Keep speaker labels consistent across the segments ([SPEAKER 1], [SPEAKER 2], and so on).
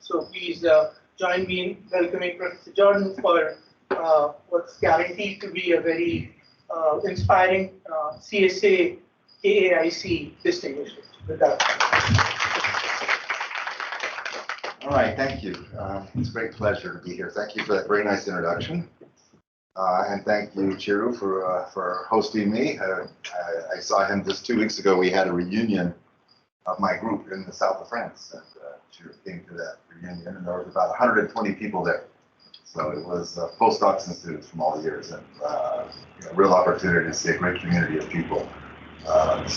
[SPEAKER 1] So please join me in welcoming Professor Jordan for what's guaranteed to be a very inspiring CSA AAIC distinguished. With that.
[SPEAKER 2] All right, thank you. It's a great pleasure to be here. Thank you for that very nice introduction. And thank you, Chiru, for hosting me. I saw him just 2 weeks ago. We had a reunion of my group in the south of France. And Chiru came to that reunion, and there was about 120 people there. So it was postdocs and students from all the years, and real opportunity to see a great community of people.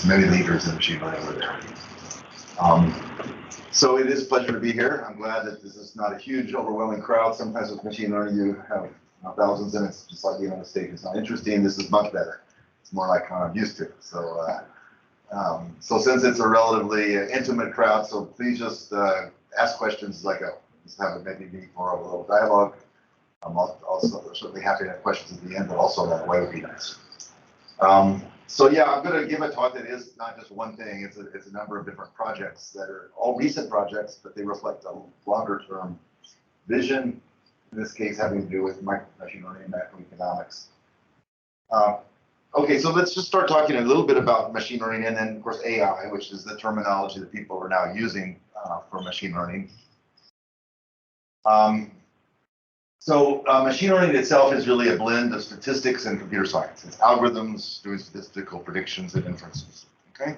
[SPEAKER 2] Many leaders in machine learning were there. So it is a pleasure to be here. I'm glad that this is not a huge, overwhelming crowd. Sometimes with machine learning, you have thousands, and it's just like being on the stage. It's not interesting. This is much better. It's more like I'm used to. So, so since it's a relatively intimate crowd, so please just ask questions as I go. Just have it maybe more of a little dialogue. I'm also certainly happy to have questions at the end, but also that way would be nice. So yeah, I'm going to give a talk that is not just one thing. It's a number of different projects that are all recent projects, but they reflect a longer term vision. In this case, having to do with machine learning and macroeconomics. Okay, so let's just start talking a little bit about machine learning, and then of course AI, which is the terminology that people are now using for machine learning. So machine learning itself is really a blend of statistics and computer science. It's algorithms doing statistical predictions and inferences. Okay.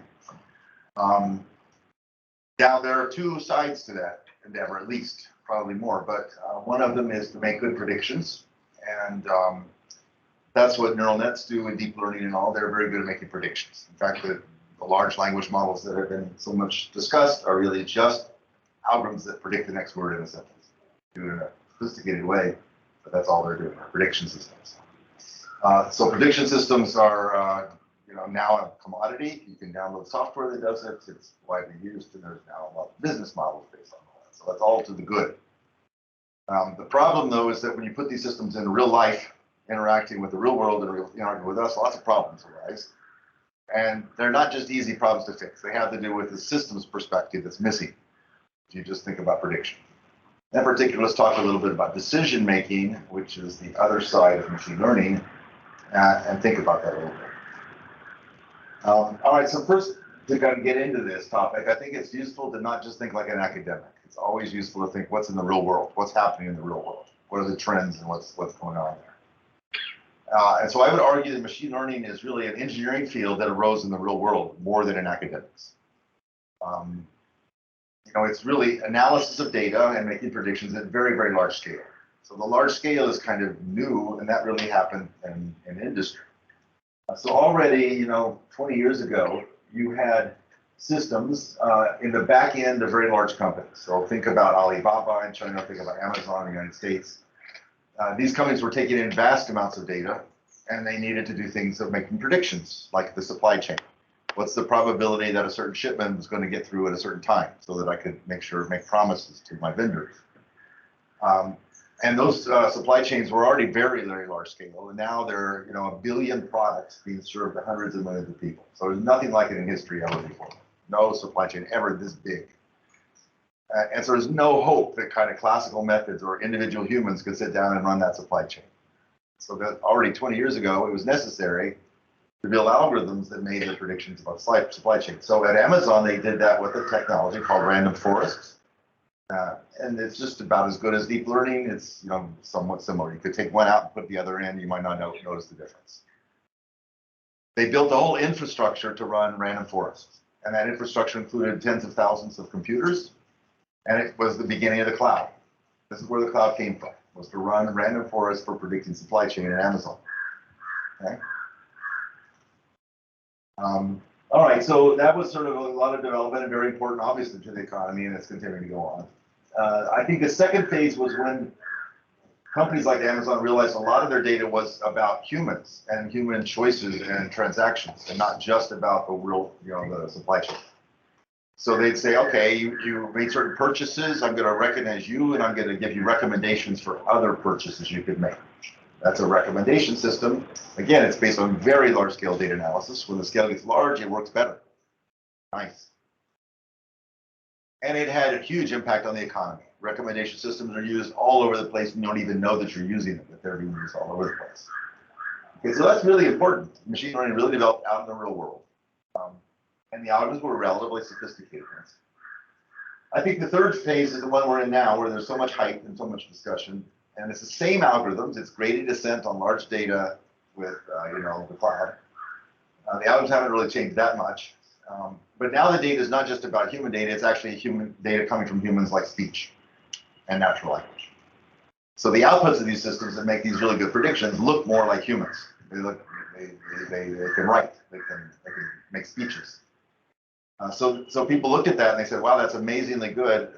[SPEAKER 2] Now there are two sides to that endeavor, at least, probably more. But one of them is to make good predictions, and that's what neural nets do in deep learning and all. They're very good at making predictions. In fact, the large language models that have been so much discussed are really just algorithms that predict the next word in a sentence. Do it in a sophisticated way, but that's all they're doing, are prediction systems. So prediction systems are now a commodity. You can download software that does it. It's widely used, and there's now a lot of business models based on that. So that's all to the good. The problem, though, is that when you put these systems in real life, interacting with the real world and interacting with us, lots of problems arise. And they're not just easy problems to fix. They have to do with the systems perspective that's missing if you just think about prediction. In particular, let's talk a little bit about decision making, which is the other side of machine learning, and think about that a little bit. All right, so first, to kind of get into this topic, I think it's useful to not just think like an academic. It's always useful to think what's in the real world, what's happening in the real world, what are the trends and what's going on there. And so I would argue that machine learning is really an engineering field that arose in the real world more than in academics. It's really analysis of data and making predictions at very, very large scale. So the large scale is kind of new, and that really happened in industry. So already, 20 years ago, you had systems in the back end of very large companies. So think about Alibaba in China, think about Amazon in the United States. These companies were taking in vast amounts of data, and they needed to do things of making predictions, like the supply chain. What's the probability that a certain shipment was going to get through at a certain time, so that I could make promises to my vendors? And those supply chains were already very, very large scale, and now there are 1 billion products being served to hundreds of millions of people. So there's nothing like it in history ever before. No supply chain ever this big. And so there's no hope that kind of classical methods or individual humans could sit down and run that supply chain. So that already 20 years ago, it was necessary to build algorithms that made the predictions about supply chain. So at Amazon, they did that with a technology called random forests. And it's just about as good as deep learning. It's somewhat similar. You could take one out and put the other in. You might not notice the difference. They built a whole infrastructure to run random forests. And that infrastructure included tens of thousands of computers. And it was the beginning of the cloud. This is where the cloud came from, was to run random forests for predicting supply chain at Amazon. Okay. All right, so that was sort of a lot of development and very important, obviously, to the economy, and it's continuing to go on. I think the second phase was when companies like Amazon realized a lot of their data was about humans and human choices and transactions, and not just about the real, the supply chain. So they'd say, okay, you made certain purchases, I'm going to recognize you, and I'm going to give you recommendations for other purchases you could make. That's a recommendation system. Again, it's based on very large scale data analysis. When the scale gets large, it works better. Nice. And it had a huge impact on the economy. Recommendation systems are used all over the place, and you don't even know that you're using them, that they're being used all over the place. Okay, so that's really important. Machine learning really developed out in the real world. And the algorithms were relatively sophisticated. I think the third phase is the one we're in now, where there's so much hype and so much discussion. And it's the same algorithms. It's gradient descent on large data with, the cloud. The algorithms haven't really changed that much. But now the data is not just about human data. It's actually human data coming from humans, like speech and natural language. So the outputs of these systems that make these really good predictions look more like humans. They can write. They can make speeches. So people looked at that and they said, wow, that's amazingly good.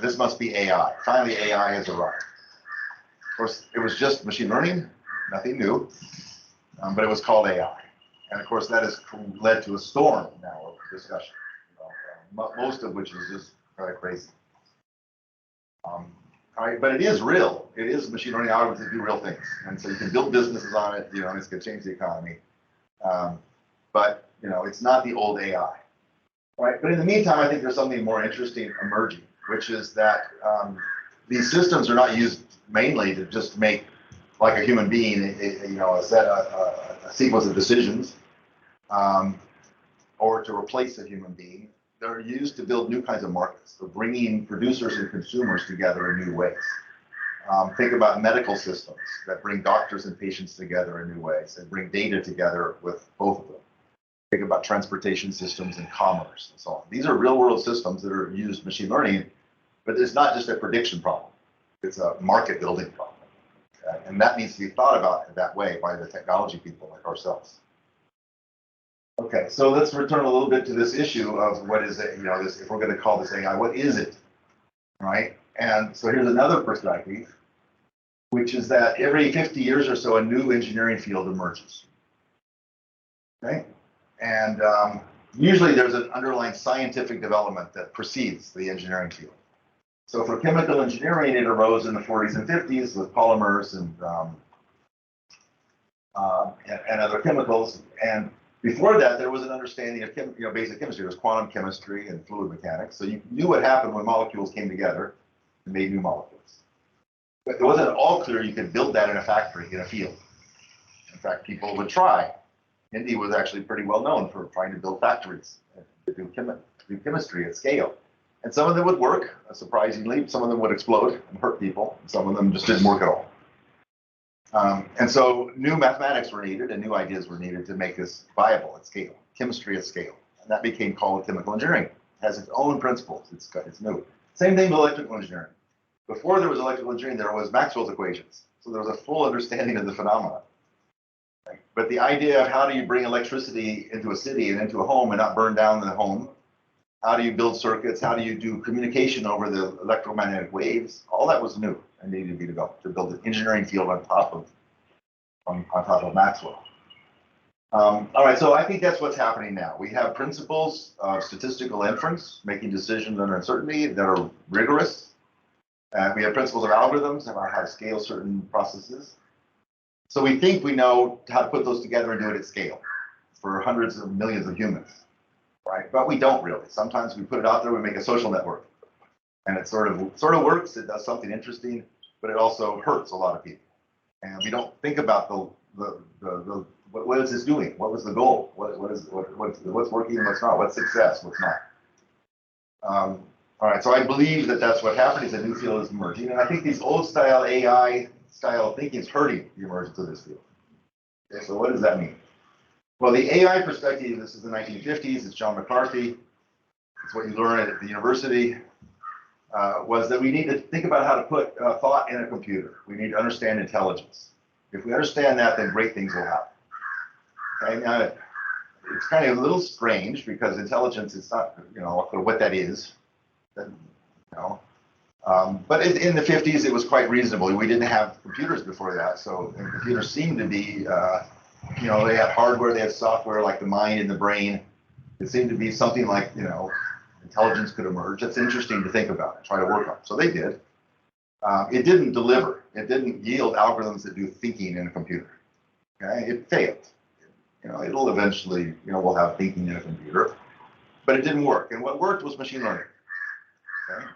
[SPEAKER 2] This must be AI. Finally, AI has arrived. Of course, it was just machine learning, nothing new, but it was called AI. And of course, that has led to a storm now of discussion, most of which is just kind of crazy. All right, but it is real. It is machine learning algorithms that do real things. And so you can build businesses on it, and it's going to change the economy. But it's not the old AI. All right, but in the meantime, I think there's something more interesting emerging, which is that these systems are not used mainly to just make, like a human being, a sequence of decisions, or to replace a human being. They're used to build new kinds of markets. They're bringing producers and consumers together in new ways. Think about medical systems that bring doctors and patients together in new ways and bring data together with both of them. Think about transportation systems and commerce and so on. These are real world systems that are used machine learning, but it's not just a prediction problem. It's a market building problem. And that needs to be thought about in that way by the technology people like ourselves. Okay, so let's return a little bit to this issue of what is it, if we're going to call this AI, what is it, right? And so here's another perspective, which is that every 50 years or so, a new engineering field emerges, okay? And usually there's an underlying scientific development that precedes the engineering field. So for chemical engineering, it arose in the 40s and 50s with polymers and other chemicals. And before that, there was an understanding of basic chemistry. There was quantum chemistry and fluid mechanics. So you knew what happened when molecules came together and made new molecules. But it wasn't at all clear you could build that in a factory, in a field. In fact, people would try. India was actually pretty well known for trying to build factories to do chemistry at scale. And some of them would work, surprisingly. Some of them would explode and hurt people. And some of them just didn't work at all. And so new mathematics were needed and new ideas were needed to make this viable at scale, chemistry at scale. And that became called chemical engineering. It has its own principles. It's new. Same thing with electrical engineering. Before there was electrical engineering, there was Maxwell's equations. So there was a full understanding of the phenomena. Right? But the idea of how do you bring electricity into a city and into a home and not burn down the home? How do you build circuits? How do you do communication over the electromagnetic waves? All that was new and needed to be developed to build an engineering field on top of Maxwell. All right, so I think that's what's happening now. We have principles of statistical inference, making decisions under uncertainty that are rigorous. We have principles of algorithms about how to scale certain processes. So we think we know how to put those together and do it at scale for hundreds of millions of humans, right? But we don't really. Sometimes we put it out there, we make a social network, and it sort of works. It does something interesting, but it also hurts a lot of people. And we don't think about what is this doing? What was the goal? What's working and what's not? What's success? What's not? All right, so I believe that that's what happened. Is a new field is emerging, and I think these old style AI style thinking is hurting the emergence of this field. Okay, so what does that mean? Well, the AI perspective, this is the 1950s, it's John McCarthy, it's what you learn at the university, was that we need to think about how to put thought in a computer. We need to understand intelligence. If we understand that, then great things will happen. Okay, now, it's kind of a little strange because intelligence is not, what that is. But in the 50s, it was quite reasonable. We didn't have computers before that, so computers seemed to be, they had hardware, they had software, like the mind and the brain. It seemed to be something like, intelligence could emerge. That's interesting to think about and try to work on. So they did. It didn't deliver. It didn't yield algorithms that do thinking in a computer. Okay, it failed. It'll eventually, we'll have thinking in a computer, but it didn't work. And what worked was machine learning. Okay?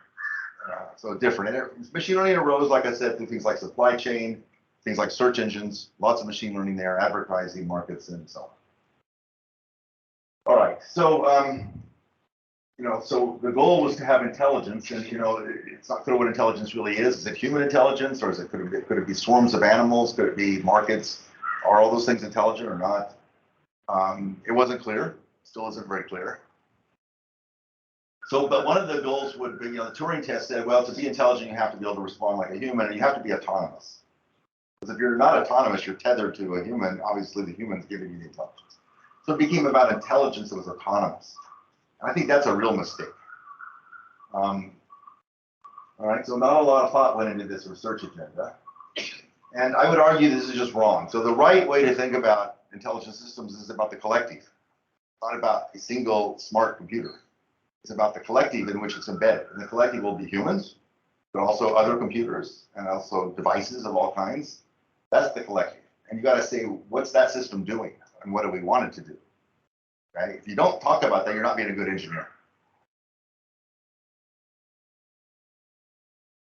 [SPEAKER 2] So different. And machine learning arose, like I said, through things like supply chain, things like search engines, lots of machine learning there, advertising, markets, and so on. All right, so so the goal was to have intelligence, and it's not clear what intelligence really is. Is it human intelligence, or could it be swarms of animals? Could it be markets? Are all those things intelligent or not? It wasn't clear. Still isn't very clear. So, but one of the goals would be, the Turing test said, well, to be intelligent, you have to be able to respond like a human, and you have to be autonomous. Because if you're not autonomous, you're tethered to a human. Obviously, the human's giving you the intelligence. So it became about intelligence that was autonomous. And I think that's a real mistake. All right, so not a lot of thought went into this research agenda. And I would argue this is just wrong. So the right way to think about intelligent systems is about the collective. It's not about a single smart computer. It's about the collective in which it's embedded. And the collective will be humans, but also other computers and also devices of all kinds. That's the collective. And you got to say, what's that system doing? And what do we want it to do? Right? If you don't talk about that, you're not being a good engineer.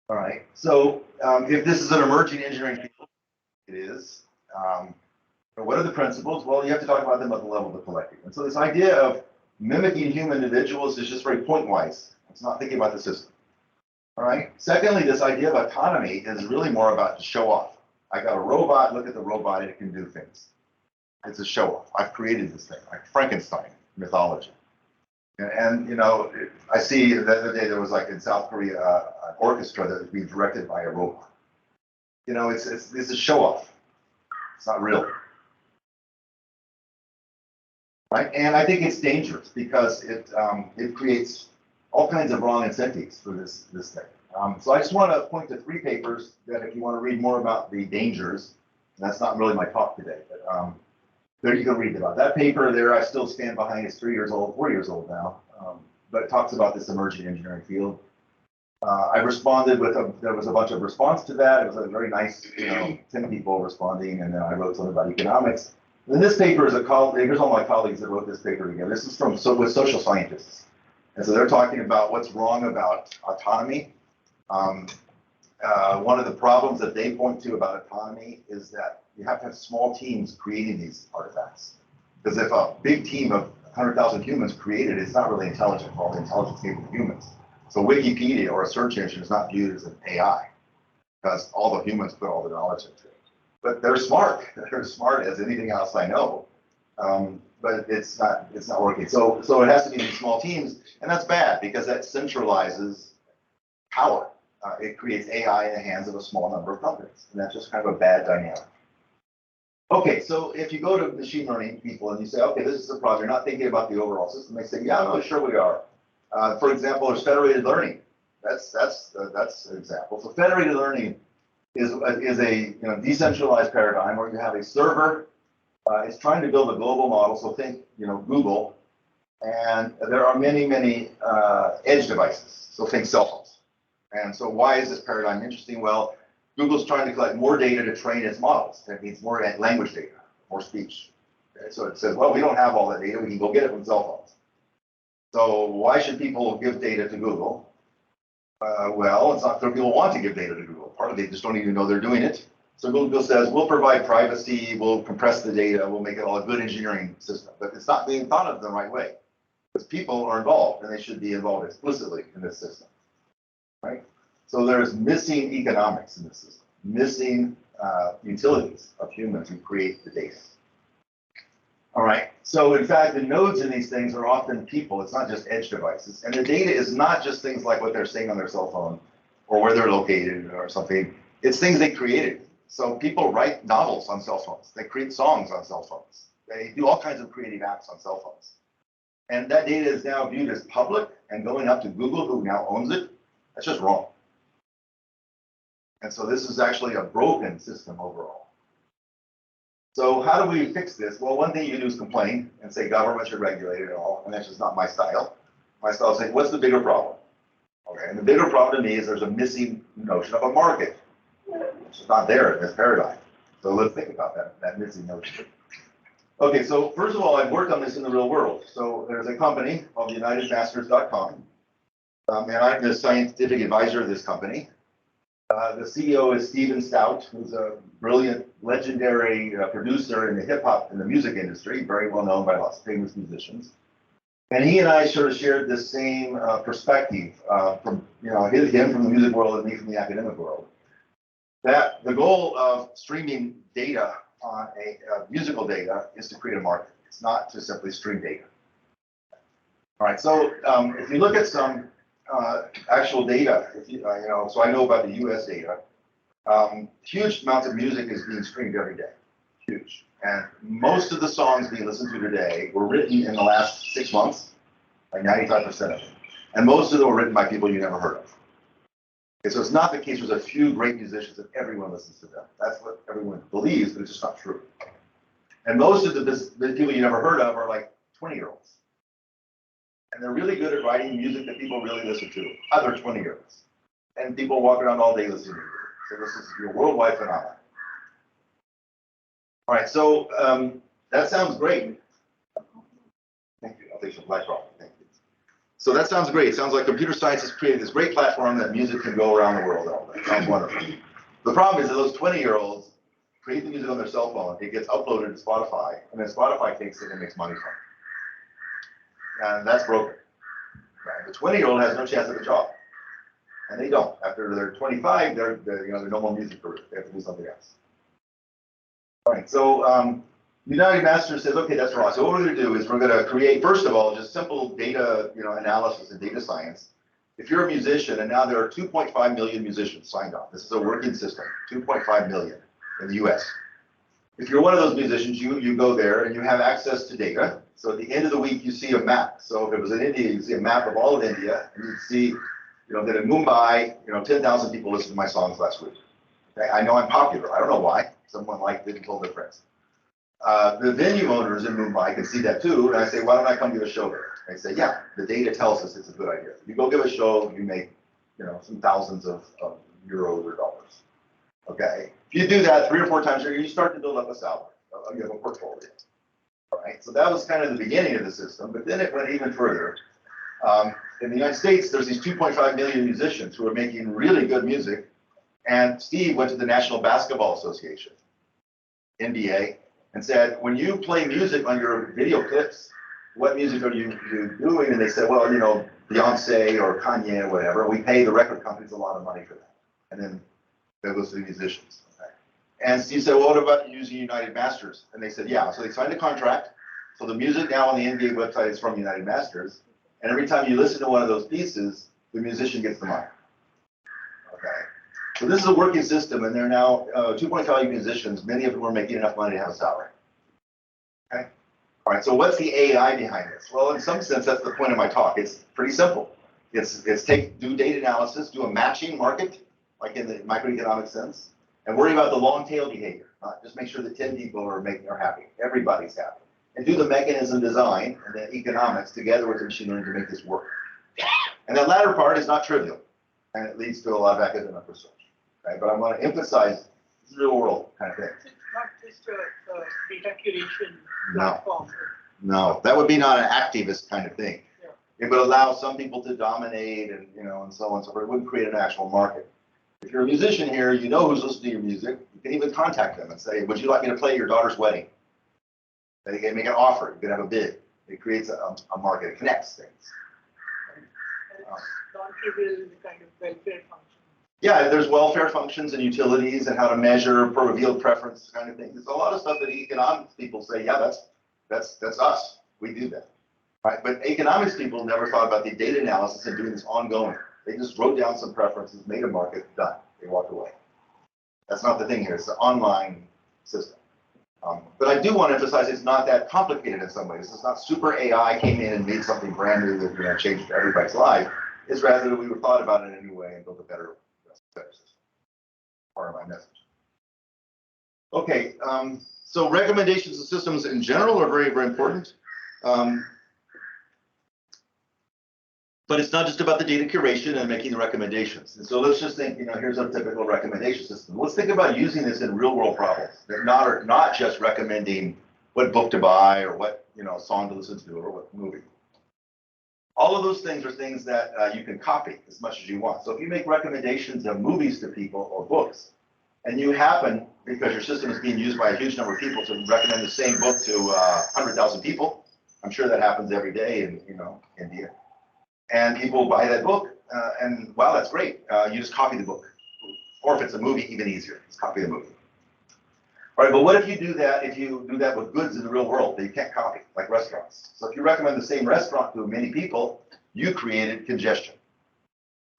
[SPEAKER 2] All right. So if this is an emerging engineering field, it is. What are the principles? Well, you have to talk about them at the level of the collective. And so this idea of mimicking human individuals is just very point-wise. It's not thinking about the system. All right. Secondly, this idea of autonomy is really more about to show off. I got a robot, look at the robot, and it can do things. It's a show off. I've created this thing, like Frankenstein mythology. And I see the other day there was like in South Korea an orchestra that was being directed by a robot. It's a show off. It's not real. Right? And I think it's dangerous because it creates all kinds of wrong incentives for this thing. So I just want to point to 3 papers that if you want to read more about the dangers, and that's not really my talk today, but there you can read about that paper there. I still stand behind. It's 3 years old, 4 years old now, but it talks about this emerging engineering field. I responded there was a bunch of response to that. It was a very nice, 10 people responding, and then I wrote something about economics. And this paper is here's all my colleagues that wrote this paper together. This is with social scientists. And so they're talking about what's wrong about autonomy. One of the problems that they point to about autonomy is that you have to have small teams creating these artifacts. Because if a big team of 100,000 humans created it, it's not really intelligent for all the intelligence capable humans. So Wikipedia or a search engine is not viewed as an AI because all the humans put all the knowledge into it. But they're smart. They're smart as anything else I know. But it's not working. So it has to be these small teams, and that's bad because that centralizes power. It creates AI in the hands of a small number of companies, and that's just kind of a bad dynamic. Okay, so if you go to machine learning people and you say, okay, this is a problem, you're not thinking about the overall system, they say, yeah, no, sure we are. For example, there's federated learning. That's an example. So federated learning is a decentralized paradigm where you have a server. It's trying to build a global model. So think Google, and there are many edge devices. So think cell phones. And so why is this paradigm interesting? Well, Google's trying to collect more data to train its models. That means more language data, more speech. Okay? So it says, well, we don't have all that data. We can go get it from cell phones. So why should people give data to Google? Well, it's not clear people want to give data to Google. Partly they just don't even know they're doing it. So Google says, we'll provide privacy, we'll compress the data, we'll make it all a good engineering system. But it's not being thought of the right way. Because people are involved, and they should be involved explicitly in this system. Right? So there's missing economics in this system, missing utilities of humans who create the data. All right. So in fact, the nodes in these things are often people. It's not just edge devices. And the data is not just things like what they're saying on their cell phone or where they're located or something. It's things they created. So people write novels on cell phones. They create songs on cell phones. They do all kinds of creative apps on cell phones. And that data is now viewed as public and going up to Google, who now owns it. That's just wrong. And so this is actually a broken system overall. So how do we fix this? Well, one thing you can do is complain and say government should regulate it all, and that's just not my style. My style is saying, what's the bigger problem? Okay, and the bigger problem to me is there's a missing notion of a market, which is not there in this paradigm. So let's think about that missing notion. Okay, so first of all, I've worked on this in the real world. So there's a company called UnitedMasters.com, And I'm the scientific advisor of this company. The CEO is Stephen Stout, who's a brilliant, legendary producer in the hip hop and the music industry, very well known by lots of famous musicians. And he and I sort of shared this same perspective from, him from the music world and me from the academic world. That the goal of streaming data on musical data is to create a market. It's not to simply stream data. All right, so if you look at some actual data, so I know about the US data, huge amounts of music is being streamed every day, huge. And most of the songs being listened to today were written in the last 6 months, like 95% of them. And most of them were written by people you never heard of. Okay, so it's not the case there's a few great musicians that everyone listens to them. That's what everyone believes, but it's just not true. And most of the people you never heard of are like 20-year-olds. And they're really good at writing music that people really listen to, other 20-year-olds. And people walk around all day listening to music. So this is your worldwide phenomenon. All right, so that sounds great. Thank you. I'll take some black rock. Thank you. So that sounds great. It sounds like computer science has created this great platform that music can go around the world. That sounds wonderful. The problem is that those 20-year-olds create the music on their cell phone. It gets uploaded to Spotify, and then Spotify takes it and makes money from it. And that's broken. Right? The 20-year-old has no chance at a job, and they don't. After they're 25, they're no more music career. They have to do something else. All right. So United Masters says, okay, that's wrong. So what we're going to do is we're going to create, first of all, just simple data, analysis and data science. If you're a musician, and now there are 2.5 million musicians signed on. This is a working system. 2.5 million in the U.S. If you're one of those musicians, you go there and you have access to data. So at the end of the week, you see a map. So if it was in India, you see a map of all of India, and you'd see, that in Mumbai, 10,000 people listened to my songs last week. Okay? I know I'm popular. I don't know why. Someone liked it and told their friends. The venue owners in Mumbai can see that too, and I say, why don't I come give a show there? They say, yeah, the data tells us it's a good idea. You go give a show, you make, some thousands of euros or dollars. Okay, if you do that 3 or 4 times a year, you start to build up a salary. You have a portfolio. All right, so that was kind of the beginning of the system, but then it went even further. In the United States, there's these 2.5 million musicians who are making really good music, and Steve went to the National Basketball Association, NBA, and said, when you play music on your video clips, what music are you doing? And they said, well, Beyonce or Kanye or whatever. We pay the record companies a lot of money for that. And then that goes to the musicians. Okay. And Steve said, well, what about using United Masters? And they said, yeah. So they signed a contract. So the music now on the NBA website is from United Masters. And every time you listen to one of those pieces, the musician gets the money. Okay. So this is a working system, and there are now 2.5 musicians. Many of them are making enough money to have a salary. Okay. All right. So what's the AI behind this? Well, in some sense, that's the point of my talk. It's pretty simple. It's do data analysis, do a matching market, like in the microeconomic sense, and worry about the long tail behavior. Just make sure that 10 people are happy. Everybody's happy. And do the mechanism design and the economics together with the machine learning to make this work. And that latter part is not trivial, and it leads to a lot of academic research. Right? But I want to emphasize this real world kind of thing.
[SPEAKER 1] It's not just a data curation platform.
[SPEAKER 2] No, that would be not an activist kind of thing.
[SPEAKER 1] Yeah.
[SPEAKER 2] It would allow some people to dominate and and so on and so forth. It wouldn't create an actual market. If you're a musician here, you know who's listening to your music. You can even contact them and say, would you like me to play your daughter's wedding? They can make an offer. You can have a bid. It creates a market. It connects things.
[SPEAKER 1] Non-trivial kind of welfare function.
[SPEAKER 2] Yeah, there's welfare functions and utilities and how to measure for revealed preference kind of thing. There's a lot of stuff that economics people say, yeah, that's us. We do that. Right? But economics people never thought about the data analysis and doing this ongoing. They just wrote down some preferences, made a market, done. They walked away. That's not the thing here. It's an online system. But I do want to emphasize it's not that complicated in some ways. It's not super AI came in and made something brand new that changed everybody's life. It's rather that we were thought about it in a new way and built a better system. Part of my message. Okay, so recommendations and systems in general are very, very important. But it's not just about the data curation and making the recommendations. And so let's just think, here's a typical recommendation system. Let's think about using this in real world problems that are not just recommending what book to buy or what song to listen to or what movie. All of those things are things that you can copy as much as you want. So if you make recommendations of movies to people or books, and you happen, because your system is being used by a huge number of people, to recommend the same book to 100,000 people, I'm sure that happens every day in India, and people buy that book, and wow, that's great. You just copy the book. Or if it's a movie, even easier, just copy the movie. All right, but what if you do that with goods in the real world that you can't copy, like restaurants? So if you recommend the same restaurant to many people, you created congestion.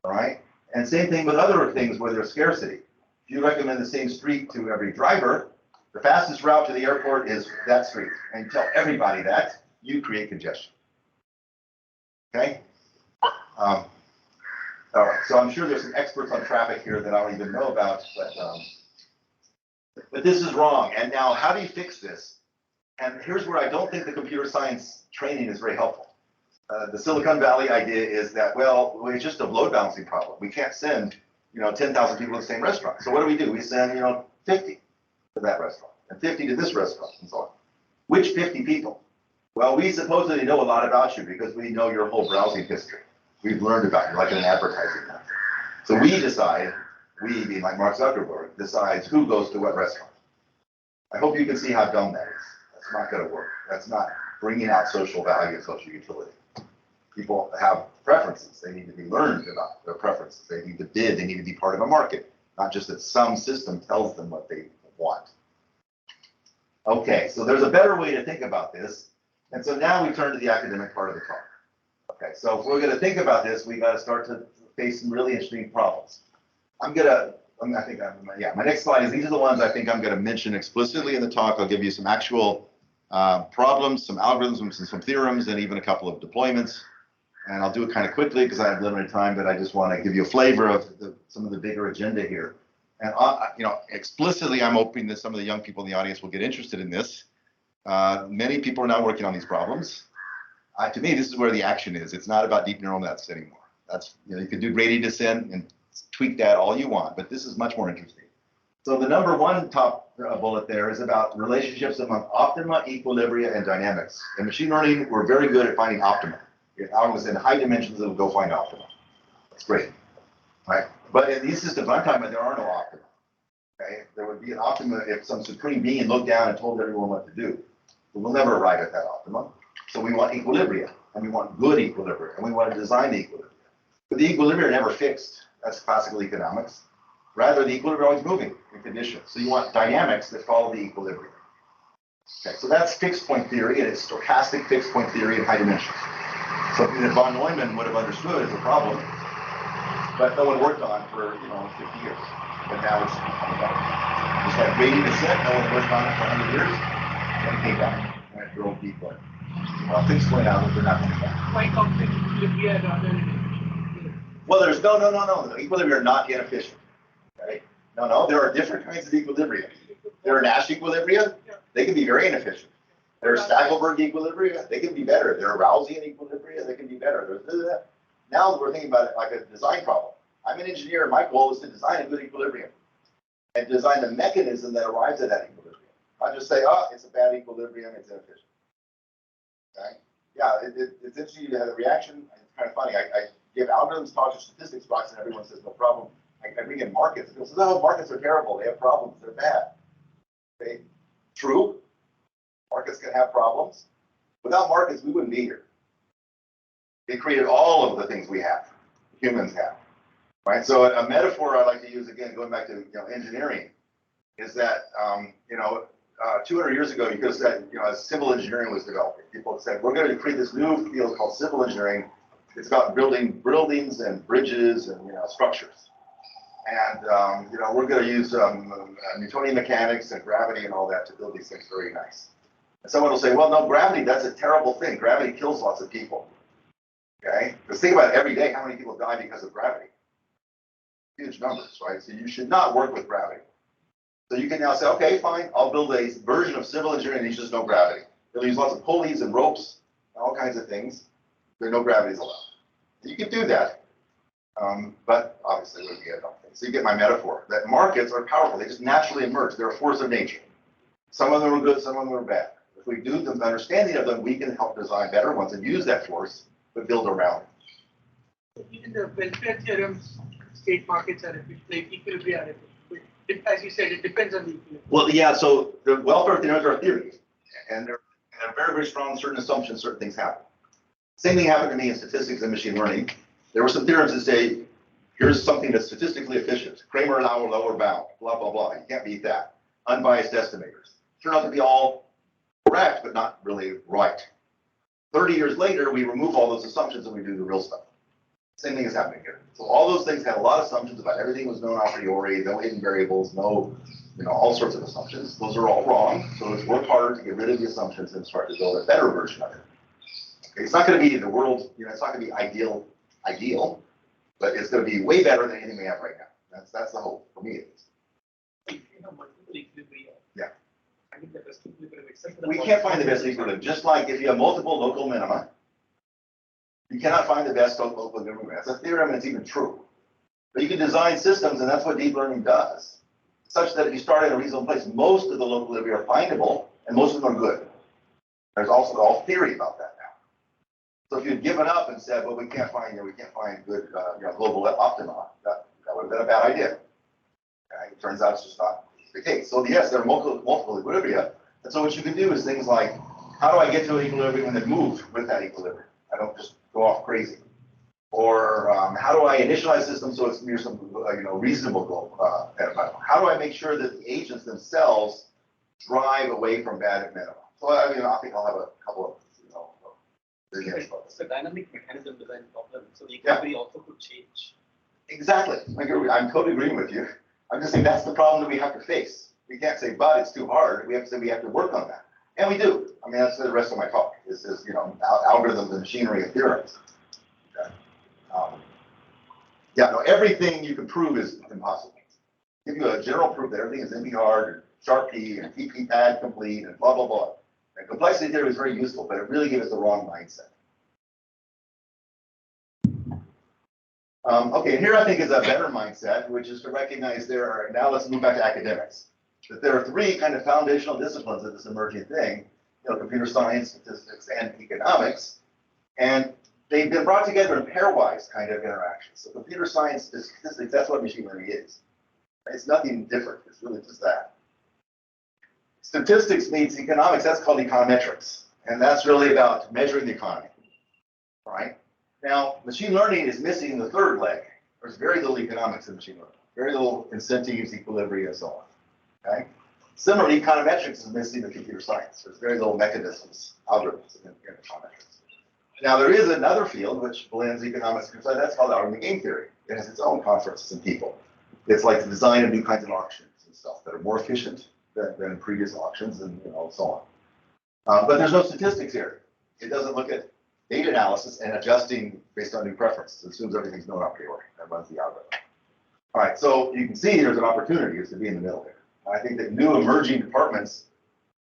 [SPEAKER 2] All right? And same thing with other things where there's scarcity. If you recommend the same street to every driver, the fastest route to the airport is that street. And you tell everybody that, you create congestion. Okay? All right, so I'm sure there's some experts on traffic here that I don't even know about, but this is wrong. And now, how do you fix this? And here's where I don't think the computer science training is very helpful. The Silicon Valley idea is that, well, it's just a load balancing problem. We can't send, 10,000 people to the same restaurant. So what do? We send, 50 to that restaurant and 50 to this restaurant and so on. Which 50 people? Well, we supposedly know a lot about you because we know your whole browsing history. We've learned about you, like in an advertising method. So we decide, we being like Mark Zuckerberg, decides who goes to what restaurant. I hope you can see how dumb that is. That's not going to work. That's not bringing out social value and social utility. People have preferences. They need to be learned about their preferences. They need to bid. They need to be part of a market, not just that some system tells them what they want. Okay, so there's a better way to think about this. And so now we turn to the academic part of the talk. Okay, so if we're going to think about this, we got to start to face some really interesting problems. My next slide is, these are the ones I think I'm going to mention explicitly in the talk. I'll give you some actual problems, some algorithms, and some theorems, and even a couple of deployments. And I'll do it kind of quickly because I have limited time, but I just want to give you a flavor of some of the bigger agenda here. And explicitly, I'm hoping that some of the young people in the audience will get interested in this. Many people are now working on these problems. To me, this is where the action is. It's not about deep neural nets anymore. That's, you can do gradient descent and tweak that all you want, but this is much more interesting. So the number one top bullet there is about relationships among optima, equilibria, and dynamics. In machine learning, we're very good at finding optima. If algorithms in high dimensions, it'll go find optima. That's great, right? But in these systems I'm talking about, there are no optima. Okay, there would be an optima if some supreme being looked down and told everyone what to do. But we'll never arrive at that optima. So we want equilibria, and we want good equilibria, and we want to design the equilibria. But the equilibria are never fixed. That's classical economics. Rather, the equilibria are always moving in conditions. So you want dynamics that follow the equilibrium. Okay, so that's fixed point theory, and it's stochastic fixed point theory in high dimensions. Something that von Neumann would have understood as a problem, but no one worked on for 50 years. But now it's coming back. Just like gradient descent, no one worked on it for 100 years, and it came back, and it drove deeper. Things point out that they're not coming back.
[SPEAKER 1] Why complex equilibria rather than inefficient?
[SPEAKER 2] Well, there's no. The equilibria are not inefficient. Okay? No. There are different kinds of equilibria. There are Nash equilibria. They can be very inefficient. There are Stackable equilibria. They can be better. There are Rousean equilibria. They can be better. Now we're thinking about it like a design problem. I'm an engineer. My goal is to design a good equilibrium and design the mechanism that arrives at that equilibrium. I just say, oh, it's a bad equilibrium. It's inefficient. Okay. Yeah, it's interesting to have a reaction. It's kind of funny. I give algorithms talks or statistics talks, and everyone says no problem. I bring in markets. People say, no, markets are terrible. They have problems. They're bad. Okay. True. Markets can have problems. Without markets, we wouldn't be here. They created all of the things we have, humans have. Right. So a metaphor I like to use, again, going back to engineering, is that 200 years ago, you could have said, as civil engineering was developing, people said, we're going to create this new field called civil engineering. It's about building buildings and bridges and structures. And we're going to use Newtonian mechanics and gravity and all that to build these things very nice. And someone will say, well, no, gravity, that's a terrible thing. Gravity kills lots of people. Okay? Because think about it, every day, how many people die because of gravity? Huge numbers, right? So you should not work with gravity. So you can now say, okay, fine, I'll build a version of civil engineering that uses no gravity. It'll use lots of pulleys and ropes, all kinds of things. There no gravity is allowed. You can do that, but obviously it would be a dumb thing. So you get my metaphor, that markets are powerful. They just naturally emerge. They're a force of nature. Some of them are good, some of them are bad. If we do the understanding of them, we can help design better ones and use that force but build around it.
[SPEAKER 1] Even the welfare theorems, state markets are efficient, like equilibria are efficient. But as you said, it depends on the equilibrium.
[SPEAKER 2] Well, yeah, so the welfare theorems are theories, and they're very, very strong, certain assumptions, certain things happen. Same thing happened to me in statistics and machine learning. There were some theorems that say, here's something that's statistically efficient. Kramer lower bound, blah, blah, blah. You can't beat that. Unbiased estimators. Turn out to be all correct, but not really right. 30 years later, we remove all those assumptions and we do the real stuff. Same thing is happening here. So all those things had a lot of assumptions about everything was known a priori, no hidden variables, no, all sorts of assumptions. Those are all wrong. So let's work harder to get rid of the assumptions and start to build a better version of it. Okay, it's not going to be the world, it's not going to be ideal, but it's going to be way better than anything we have right now. That's the hope for me.
[SPEAKER 1] Multiple equilibria.
[SPEAKER 2] Yeah.
[SPEAKER 1] I think the best equilibrium except for
[SPEAKER 2] We can't find the best equilibrium. Just like if you have multiple local minima, you cannot find the best local equilibrium. That's a theorem, and it's even true. But you can design systems, and that's what deep learning does, such that if you start in a reasonable place, most of the local equilibria are findable, and most of them are good. There's also all theory about that now. So if you'd given up and said, well, we can't find good global optima, that would have been a bad idea. Okay? It turns out it's just not the case. So yes, there are multiple equilibria, and so what you can do is things like, how do I get to an equilibrium and then move with that equilibrium? I don't just go off crazy. Or how do I initialize systems so it's near some reasonable goal? How do I make sure that the agents themselves drive away from bad at minimum? So I think I'll have a couple of
[SPEAKER 3] it's a dynamic mechanism design problem, so the equilibrium also could change.
[SPEAKER 2] Exactly. I'm totally agreeing with you. I'm just saying that's the problem that we have to face. We can't say, but it's too hard. We have to say we have to work on that. And we do. That's the rest of my talk. Is algorithms and machinery and theorems. Okay. Everything you can prove is impossible. Give you a general proof that everything is NP hard, sharp P, and TP pad complete, and blah, blah, blah. And complexity theory is very useful, but it really gives us the wrong mindset. Okay, here I think is a better mindset, which is to recognize now let's move back to academics, that there are three kind of foundational disciplines of this emerging thing, computer science, statistics, and economics, and they've been brought together in pairwise kind of interactions. So computer science and statistics, that's what machine learning is. It's nothing different, it's really just that. Statistics meets economics, that's called econometrics, and that's really about measuring the economy, right? Now, machine learning is missing the third leg. There's very little economics in machine learning, very little incentives, equilibria, and so on, okay? Similarly, econometrics is missing the computer science. There's very little mechanisms, algorithms in econometrics. Now, there is another field which blends economics and science, that's called algorithm game theory. It has its own conferences and people. It's like the design of new kinds of auctions and stuff that are more efficient than previous auctions and so on. But there's no statistics here. It doesn't look at data analysis and adjusting based on new preferences. It assumes everything's known a priori. That runs the algorithm. All right, so you can see there's an opportunity is to be in the middle here. I think that new emerging departments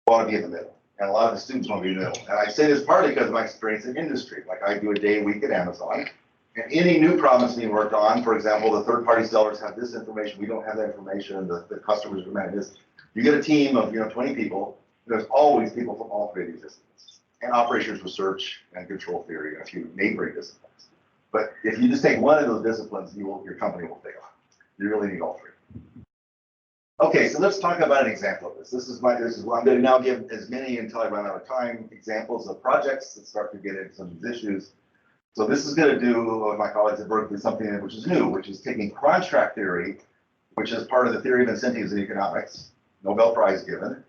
[SPEAKER 2] want to be in the middle, and a lot of the students want to be in the middle. And I say this partly because of my experience in industry. Like I do a day a week at Amazon, and any new problem that's being worked on, for example, the third-party sellers have this information, we don't have that information, the customers demand this. You get a team of 20 people. There's always people from all three of these disciplines, and operations research and control theory and a few neighboring disciplines. But if you just take one of those disciplines, your company will fail. You really need all three. Okay, so let's talk about an example of this. This is what I'm going to now give as many until I run out of time examples of projects that start to get into some of these issues. So this is going to do with my colleagues at Berkeley something which is new, which is taking contract theory, which is part of the theory of incentives in economics, Nobel Prize given,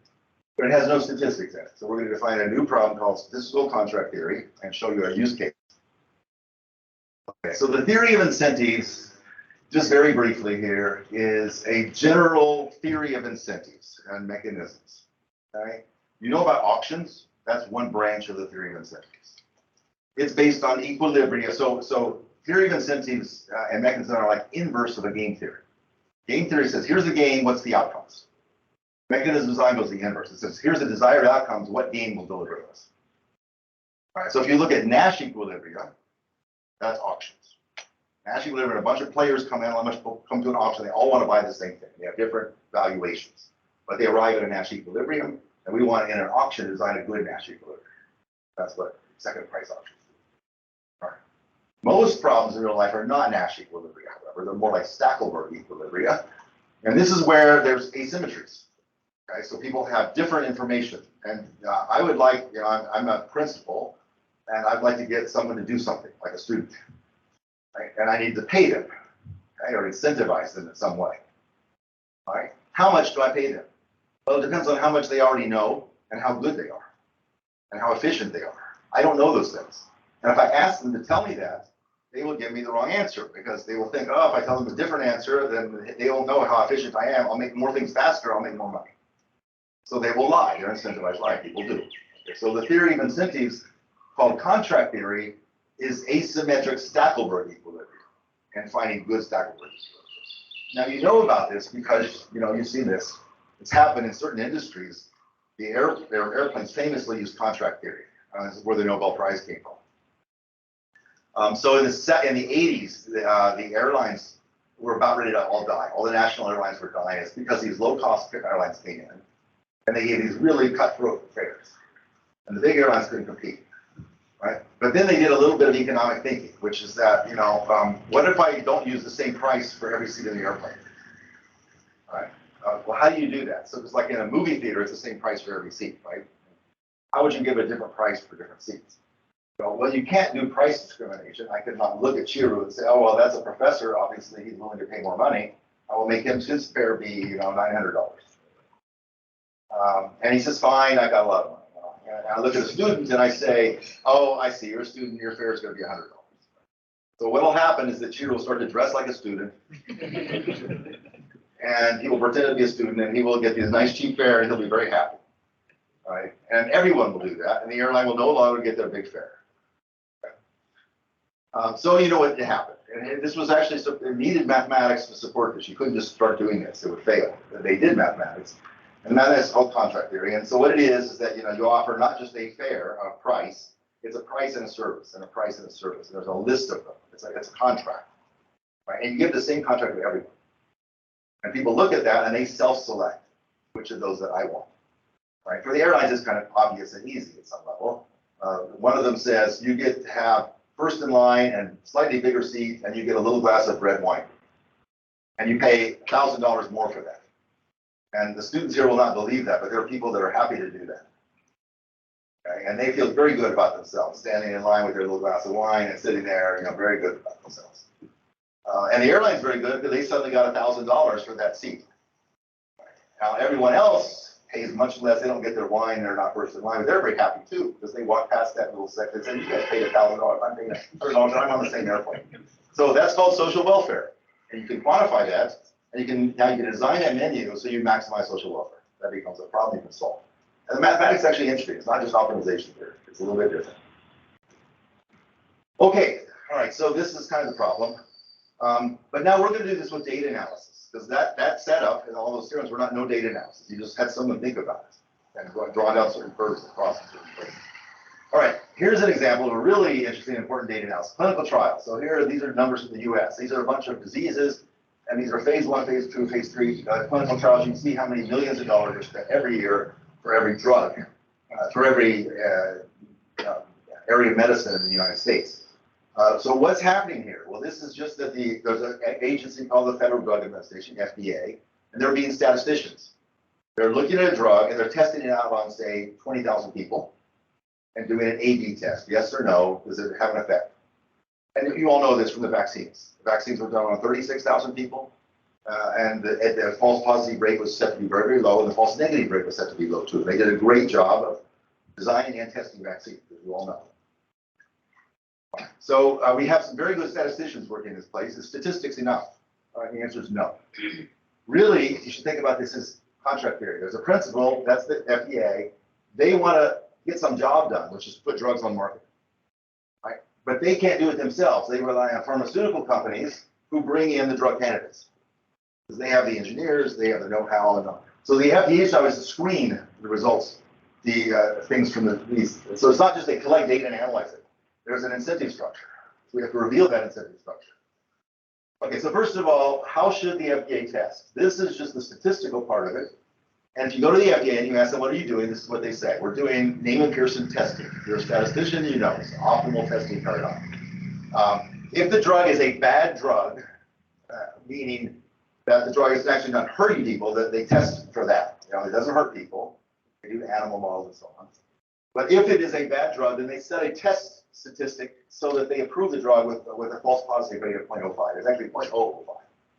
[SPEAKER 2] but it has no statistics in it. So we're going to define a new problem called statistical contract theory and show you a use case. Okay, so the theory of incentives, just very briefly here, is a general theory of incentives and mechanisms. Okay? You know about auctions? That's one branch of the theory of incentives. It's based on equilibria. So theory of incentives and mechanisms are like inverse of a game theory. Game theory says, here's the game, what's the outcomes? Mechanism design goes the inverse. It says, here's the desired outcomes, what game will deliver this? All right, so if you look at Nash equilibria, that's auctions. Nash equilibrium, a bunch of players come to an auction, they all want to buy the same thing. They have different valuations, but they arrive at a Nash equilibrium, and we want in an auction to design a good Nash equilibrium. That's what second price auctions do. Most problems in real life are not Nash equilibria, however. They're more like Stackable equilibria. And this is where there's asymmetries. Okay, so people have different information. And I would like, I'm a principal, and I'd like to get someone to do something, like a student. Right? And I need to pay them, okay, or incentivize them in some way. All right? How much do I pay them? Well, it depends on how much they already know and how good they are and how efficient they are. I don't know those things. And if I ask them to tell me that, they will give me the wrong answer because they will think, oh, if I tell them a different answer, then they will know how efficient I am. I'll make more things faster. I'll make more money. So they will lie. They're incentivized lie. People do. Okay, so the theory of incentives, called contract theory, is asymmetric Stackable equilibrium and finding good Stackable equilibrium. Now you know about this because you've seen this. It's happened in certain industries. The airplanes famously use contract theory. This is where the Nobel Prize came from. So in the 80s, the airlines were about ready to all die. All the national airlines were dying. It's because these low-cost airlines came in, and they gave these really cutthroat fares. And the big airlines couldn't compete, right? But then they did a little bit of economic thinking, which is that, what if I don't use the same price for every seat in the airplane? All right? Well, how do you do that? So it's like in a movie theater, it's the same price for every seat, right? How would you give a different price for different seats? Well, you can't do price discrimination. I could not look at Chiru and say, oh, well, that's a professor. Obviously, he's willing to pay more money. I will make his fare be, $900. And he says, fine, I got a lot of money. And I look at a student and I say, oh, I see, you're a student, your fare is going to be $100. So what will happen is that Chiru will start to dress like a student. And he will pretend to be a student, and he will get this nice cheap fare, and he'll be very happy. Right? And everyone will do that, and the airline will no longer get their big fare. Okay. So you know what happened. And this was actually, it needed mathematics to support this. You couldn't just start doing this. It would fail. They did mathematics. And that's called contract theory. And so what it is that, you offer not just a fare, a price, it's a price and a service, and a price and a service. And there's a list of them. It's a contract. Right? And you give the same contract to everyone. And people look at that and they self-select which of those that I want. Right? For the airlines, it's kind of obvious and easy at some level. One of them says you get to have first in line and slightly bigger seat, and you get a little glass of red wine. And you pay $1,000 more for that. And the students here will not believe that, but there are people that are happy to do that. Okay? And they feel very good about themselves, standing in line with their little glass of wine and sitting there, very good about themselves. And the airline's very good because they suddenly got $1,000 for that seat. Now everyone else pays much less. They don't get their wine. They're not first in line, but they're very happy too because they walk past that little section and say, "You guys paid $1,000. I'm paying $100. I'm on the same airplane." So that's called social welfare, and you can quantify that, and now you can design that menu so you maximize social welfare. That becomes a problem you can solve. And the mathematics is actually interesting. It's not just optimization theory. It's a little bit different. Okay. All right. So this is kind of the problem. But now we're going to do this with data analysis, because that setup and all those theorems were not no data analysis. You just had someone think about it and draw down certain curves across certain places. All right, here's an example of a really interesting, important data analysis. Clinical trials. So these are numbers from the US. These are a bunch of diseases, and these are phase 1, phase 2, phase 3 clinical trials. You can see how many millions of dollars are spent every year for every drug, for every area of medicine in the United States. So what's happening here? Well, this is just that there's an agency called the Federal Drug Administration, FDA, and they're being statisticians. They're looking at a drug and they're testing it out on, say, 20,000 people and doing an A/B test. Yes or no, does it have an effect? And you all know this from the vaccines. The vaccines were done on 36,000 people, and the false positive rate was set to be very, very low, and the false negative rate was set to be low, too. They did a great job of designing and testing vaccines, as you all know. So we have some very good statisticians working in this place. Is statistics enough? The answer is no. Really, you should think about this as contract theory. There's a principle, that's the FDA. They want to get some job done, which is put drugs on market. Right? But they can't do it themselves. They rely on pharmaceutical companies who bring in the drug candidates. Because they have the engineers, they have the know-how. And so the FDA's job is to screen the results, the things from these. So it's not just they collect data and analyze it. There's an incentive structure. So we have to reveal that incentive structure. Okay, so first of all, how should the FDA test? This is just the statistical part of it. And if you go to the FDA and you ask them, what are you doing? This is what they say. We're doing name and Pearson testing. If you're a statistician, you know it's optimal testing paradigm. If the drug is a bad drug, meaning that the drug is actually not hurting people, that they test for that. You know, it doesn't hurt people. They do animal models and so on. But if it is a bad drug, then they set a test statistic so that they approve the drug with a false positive rate of 0.05. It's actually 0.005,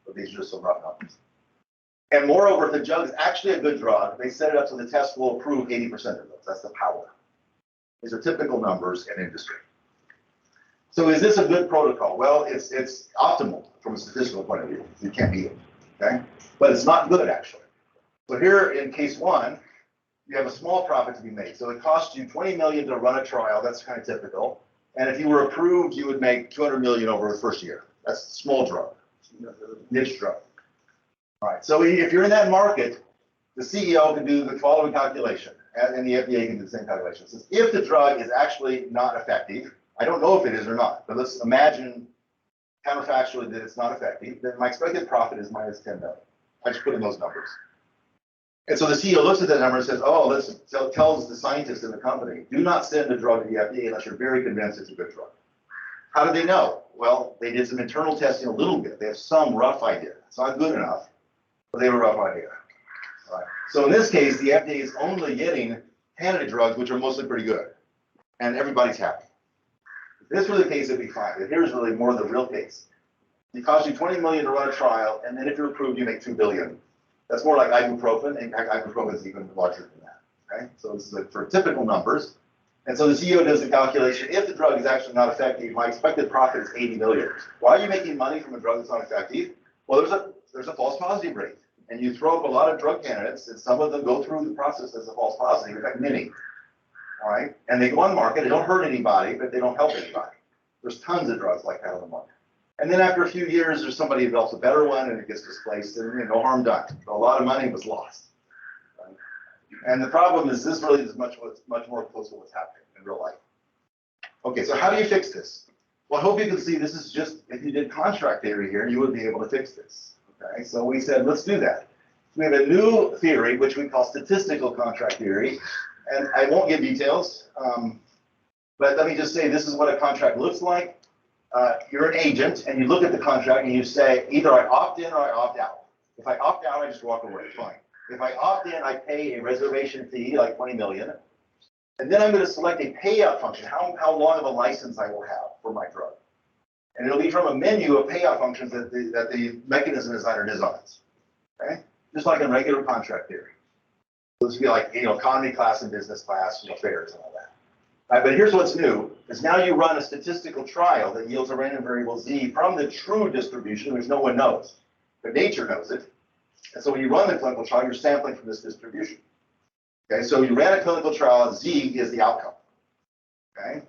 [SPEAKER 2] but these are just some rough numbers. And moreover, if the drug is actually a good drug, they set it up so the test will approve 80% of those. That's the power. These are typical numbers in industry. So is this a good protocol? Well, it's optimal from a statistical point of view. You can't beat it, okay? But it's not good, actually. So here in case one, you have a small profit to be made. So it costs you 20 million to run a trial. That's kind of typical. And if you were approved, you would make 200 million over the first year. That's a small drug, niche drug. All right, so if you're in that market, the CEO can do the following calculation, and the FDA can do the same calculation. It says, if the drug is actually not effective, I don't know if it is or not, but let's imagine counterfactually that it's not effective, then my expected profit is minus 10 million. I just put in those numbers. And so the CEO looks at that number and says, oh, listen, so tells the scientists in the company, do not send a drug to the FDA unless you're very convinced it's a good drug. How do they know? Well, they did some internal testing a little bit. They have some rough idea. It's not good enough, but they have a rough idea. All right. So in this case, the FDA is only getting candidate drugs, which are mostly pretty good, and everybody's happy. If this were the case, it'd be fine. But here's really more the real case. It costs you 20 million to run a trial, and then if you're approved, you make 2 billion. That's more like ibuprofen, and ibuprofen is even larger than that. Okay, so this is for typical numbers. And so the CEO does the calculation. If the drug is actually not effective, my expected profit is 80 million. Why are you making money from a drug that's not effective? Well, there's a false positive rate, and you throw up a lot of drug candidates, and some of them go through the process as a false positive. In fact, many. All right, and they go on the market. They don't hurt anybody, but they don't help anybody. There's tons of drugs like that on the market. And then after a few years, there's somebody who develops a better one, and it gets displaced, and no harm done. So a lot of money was lost. Right? And the problem is this really is much more close to what's happening in real life. Okay, so how do you fix this? Well, I hope you can see this is just, if you did contract theory here, you would be able to fix this. Okay, so we said, let's do that. We have a new theory, which we call statistical contract theory. And I won't give details, but let me just say this is what a contract looks like. You're an agent, and you look at the contract, and you say, either I opt in or I opt out. If I opt out, I just walk away, fine. If I opt in, I pay a reservation fee, like 20 million. And then I'm going to select a payout function, how long of a license I will have for my drug. And it'll be from a menu of payout functions that the mechanism designer designs. Okay? Just like in regular contract theory. So this would be like, economy class and business class, fares and all that. All right, but here's what's new, is now you run a statistical trial that yields a random variable z from the true distribution, which no one knows, but nature knows it. And so when you run the clinical trial, you're sampling from this distribution. Okay, so you ran a clinical trial, z is the outcome. Okay,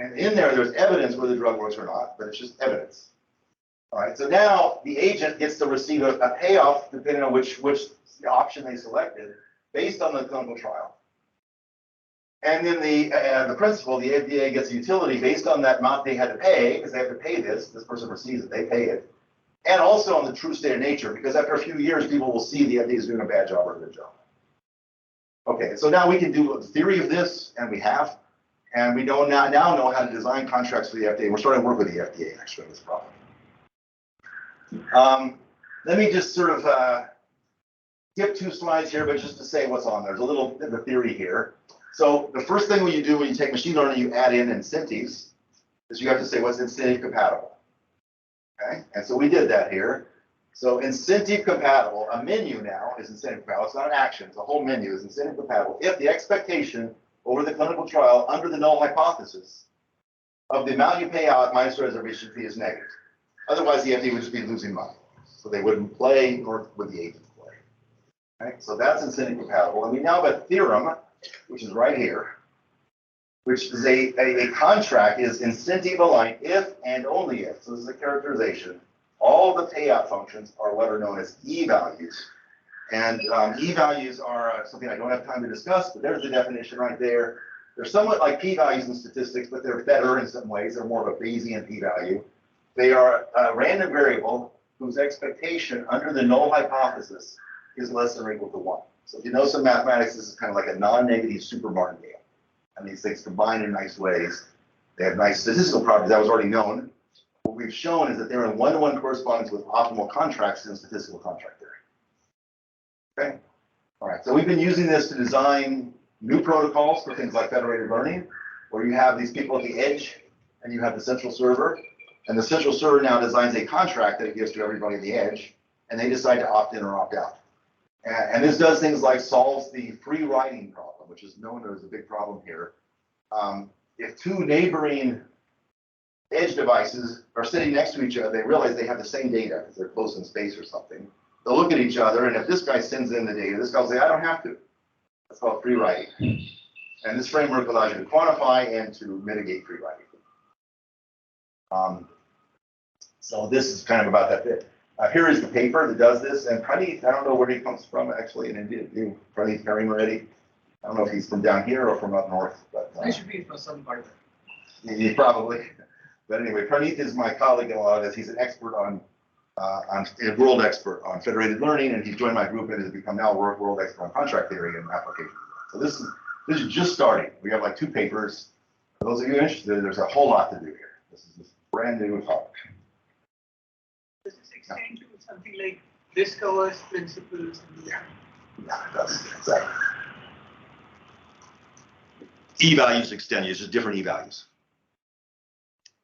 [SPEAKER 2] and in there's evidence whether the drug works or not, but it's just evidence. All right, so now the agent gets to receive a payoff depending on which option they selected based on the clinical trial. And then the principal, the FDA, gets a utility based on that amount they had to pay, because they have to pay this person receives it, they pay it. And also on the true state of nature, because after a few years, people will see the FDA is doing a bad job or a good job. Okay, so now we can do a theory of this, and we have, and we now know how to design contracts for the FDA. We're starting to work with the FDA, actually, on this problem. Let me just sort of skip 2 slides here, but just to say what's on there. There's a little bit of a theory here. So the first thing when you do when you take machine learning, you add in incentives, is you have to say what's incentive compatible. Okay, and so we did that here. So incentive compatible, a menu now is incentive compatible. It's not an action, it's a whole menu is incentive compatible if the expectation over the clinical trial under the null hypothesis of the amount you pay out minus the reservation fee is negative. Otherwise, the FDA would just be losing money. So they wouldn't play, nor would the agent play. Okay, so that's incentive compatible. And we now have a theorem, which is right here, which is a contract is incentive aligned if and only if. So this is a characterization. All the payout functions are what are known as E-values. And E-values are something I don't have time to discuss, but there's the definition right there. They're somewhat like p-values in statistics, but they're better in some ways. They're more of a Bayesian p-value. They are a random variable whose expectation under the null hypothesis is less than or equal to 1. So if you know some mathematics, this is kind of like a non-negative super martingale. And these things combine in nice ways. They have nice statistical properties. That was already known. what we've shown is that they're in one-to-one correspondence with optimal contracts in statistical contract theory. Okay? All right, so we've been using this to design new protocols for things like federated learning, where you have these people at the edge and you have the central server, and the central server now designs a contract that it gives to everybody at the edge, and they decide to opt in or opt out. And this does things like solves the free writing problem, which is known as a big problem here. If two neighboring edge devices are sitting next to each other, they realize they have the same data because they're close in space or something. They'll look at each other, and if this guy sends in the data, this guy will say, I don't have to. That's called free writing. And this framework allows you to quantify and to mitigate free writing. So this is kind of about that bit. Here is the paper that does this, and Praneeth, I don't know where he comes from actually in India. Praneeth hearing already. I don't know if he's from down here or from up north, but
[SPEAKER 3] I should be from some part of it.
[SPEAKER 2] he probably. But anyway, Praneeth is my colleague in a lot of this. He's an expert on a world expert on federated learning, and he's joined my group and has become now a world expert on contract theory and application. So this is just starting. We have like 2 papers. For those of you interested, there's a whole lot to do here. This is just brand new topic.
[SPEAKER 1] Does this extend to something like this covers principles?
[SPEAKER 2] Yeah, it does, exactly. E-values extend, it's just different E-values.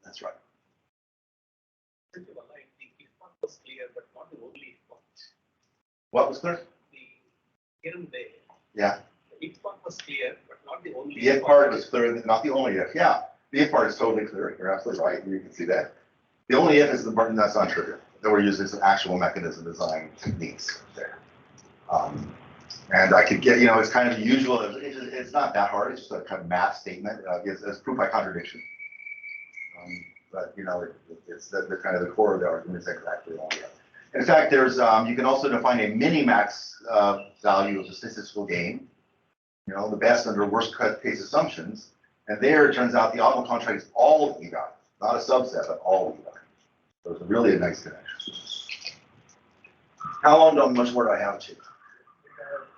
[SPEAKER 2] That's right.
[SPEAKER 3] The if part was clear, but not the only if part.
[SPEAKER 2] What was clear?
[SPEAKER 3] The theorem there.
[SPEAKER 2] Yeah.
[SPEAKER 3] The if part was clear, but not the only.
[SPEAKER 2] The if part is clear, not the only if. Yeah, the if part is totally clear. You're absolutely right. You can see that. The only if is the part that's non-trivial. That we're using some actual mechanism design techniques there. And I could get, it's kind of usual. It's not that hard. It's just a kind of math statement. It's proof by contradiction. But it's the kind of the core of the argument is exactly only if. In fact, there's you can also define a minimax value of the statistical gain. The best under worst case assumptions. And there, it turns out the optimal contract is all E-values, not a subset, but all E-values. So it's really a nice connection. How much more do I have, Chief?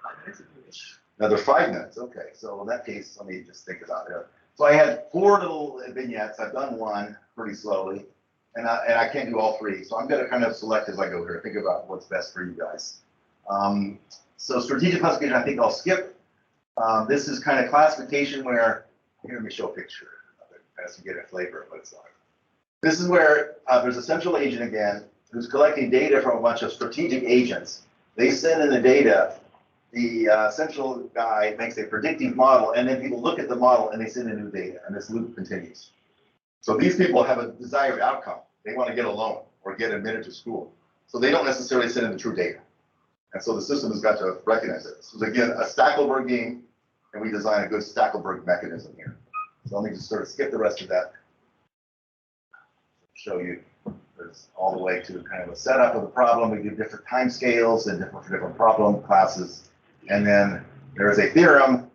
[SPEAKER 3] 5 minutes if you wish.
[SPEAKER 2] Another 5 minutes. Okay. So in that case, let me just think about it. So I had 4 little vignettes. I've done 1 pretty slowly, and I can't do all 3. So I'm going to kind of select as I go here. Think about what's best for you guys. So strategic classification, I think I'll skip. This is kind of classification where, here, let me show a picture of it as you get a flavor of what it's like. This is where there's a central agent again who's collecting data from a bunch of strategic agents. They send in the data. The central guy makes a predictive model, and then people look at the model and they send in new data, and this loop continues. So these people have a desired outcome. They want to get a loan or get admitted to school. So they don't necessarily send in the true data. And so the system has got to recognize it. This was, again, a Stackable game, and we design a good Stackable mechanism here. So let me just sort of skip the rest of that. Show you there's all the way to kind of a setup of the problem. We give different time scales and different problem classes. And then there is a theorem,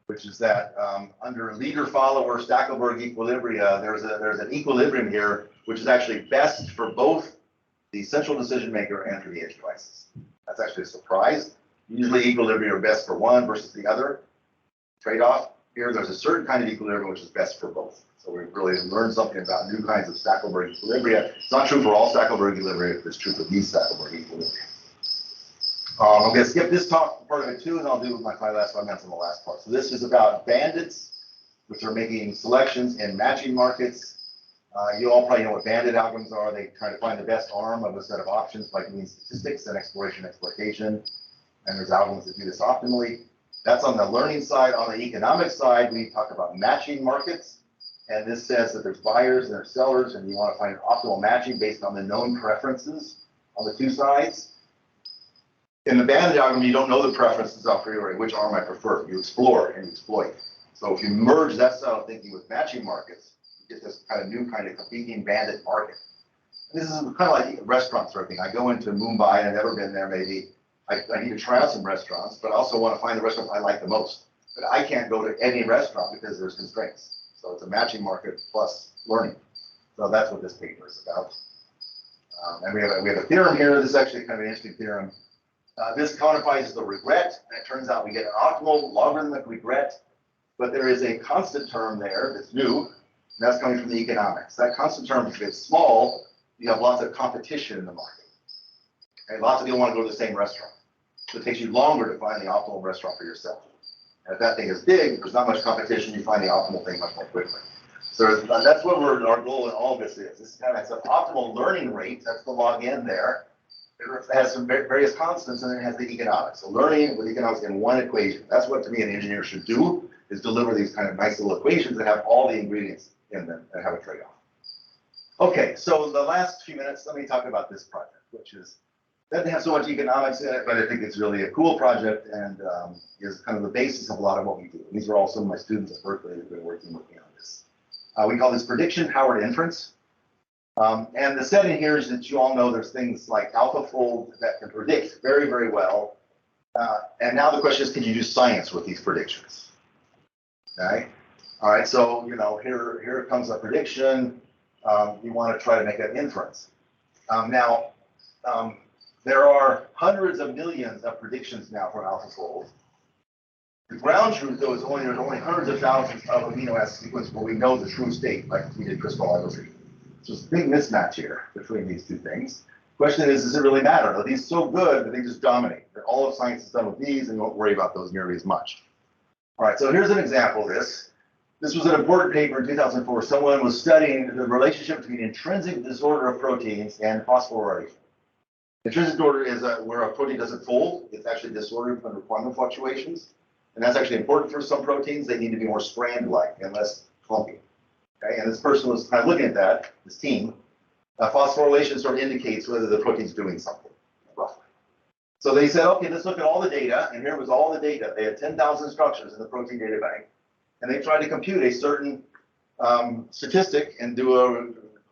[SPEAKER 2] which is that under leader-follower Stackable equilibria, there's an equilibrium here, which is actually best for both the central decision maker and for the edge devices. That's actually a surprise. Usually equilibria are best for one versus the other. Trade-off. Here, there's a certain kind of equilibrium which is best for both. So we've really learned something about new kinds of Stackable equilibria. It's not true for all Stackable equilibria, it's true for these Stackable equilibria. I'm going to skip this part of it too, and I'll do my last 5 minutes on the last part. So this is about bandits, which are making selections in matching markets. You all probably know what bandit algorithms are. They try to find the best arm of a set of options by doing statistics and exploitation. And there's algorithms that do this optimally. That's on the learning side. On the economic side, we talk about matching markets. And this says that there's buyers and there's sellers, and you want to find optimal matching based on the known preferences on the two sides. In the bandit algorithm, you don't know the preferences a priori, which arm I prefer. You explore and you exploit. So if you merge that style of thinking with matching markets, you get this kind of competing bandit market. And this is kind of like a restaurant sort of thing. I go into Mumbai, and I've never been there maybe. I need to try out some restaurants, but I also want to find the restaurant I like the most. But I can't go to any restaurant because there's constraints. So it's a matching market plus learning. So that's what this paper is about. And we have a theorem here. This is actually kind of an interesting theorem. This quantifies the regret, and it turns out we get an optimal logarithmic regret, but there is a constant term there that's new, And that's coming from the economics. That constant term, if it's small, you have lots of competition in the market. And lots of people want to go to the same restaurant. So it takes you longer to find the optimal restaurant for yourself. And if that thing is big, there's not much competition, you find the optimal thing much more quickly. So that's what our goal in all of this is. This is kind of an optimal learning rate, that's the log n there. It has some various constants, and then it has the economics. So learning with economics in one equation. That's what, to me, an engineer should do, is deliver these kind of nice little equations that have all the ingredients in them and have a trade-off. Okay, so the last few minutes, let me talk about this project, which doesn't have so much economics in it, but I think it's really a cool project and is kind of the basis of a lot of what we do. And these are all some of my students at Berkeley who've been working with me on this. We call this prediction-powered inference. And the setting here is that you all know there's things like AlphaFold that can predict very, very well. And now the question is, can you do science with these predictions? Okay. All right. So, here comes a prediction. You want to try to make an inference. There are hundreds of millions of predictions now from AlphaFold. The ground truth, though, is there's only hundreds of thousands of amino acid sequences where we know the true state, like we did crystallography. So there's a big mismatch here between these two things. Question is, does it really matter? Are these so good that they just dominate? All of science is done with these, and you won't worry about those nearly as much. All right, so here's an example of this. This was an important paper in 2004. Someone was studying the relationship between intrinsic disorder of proteins and phosphorylation. Intrinsic disorder is where a protein doesn't fold. It's actually disordered under quantum fluctuations. And that's actually important for some proteins. They need to be more strand-like and less clumpy. Okay, and this person was kind of looking at that, this team. Phosphorylation sort of indicates whether the protein's doing something, roughly. So they said, okay, let's look at all the data, and here was all the data. They had 10,000 structures in the protein data bank, and they tried to compute a certain statistic and do a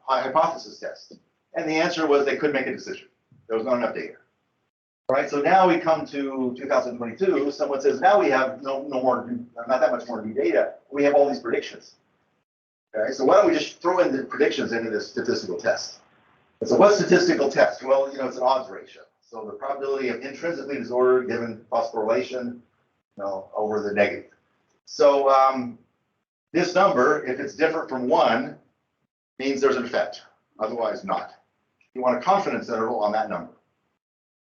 [SPEAKER 2] hypothesis test. And the answer was they couldn't make a decision. There was not enough data. All right, so now we come to 2022. Someone says, now we have not that much more new data. We have all these predictions. Okay, so why don't we just throw in the predictions into this statistical test? And so what's statistical test? Well, it's an odds ratio. So the probability of intrinsically disorder given phosphorylation, over the negative. So this number, if it's different from 1, means there's an effect. Otherwise, not. You want a confidence interval on that number.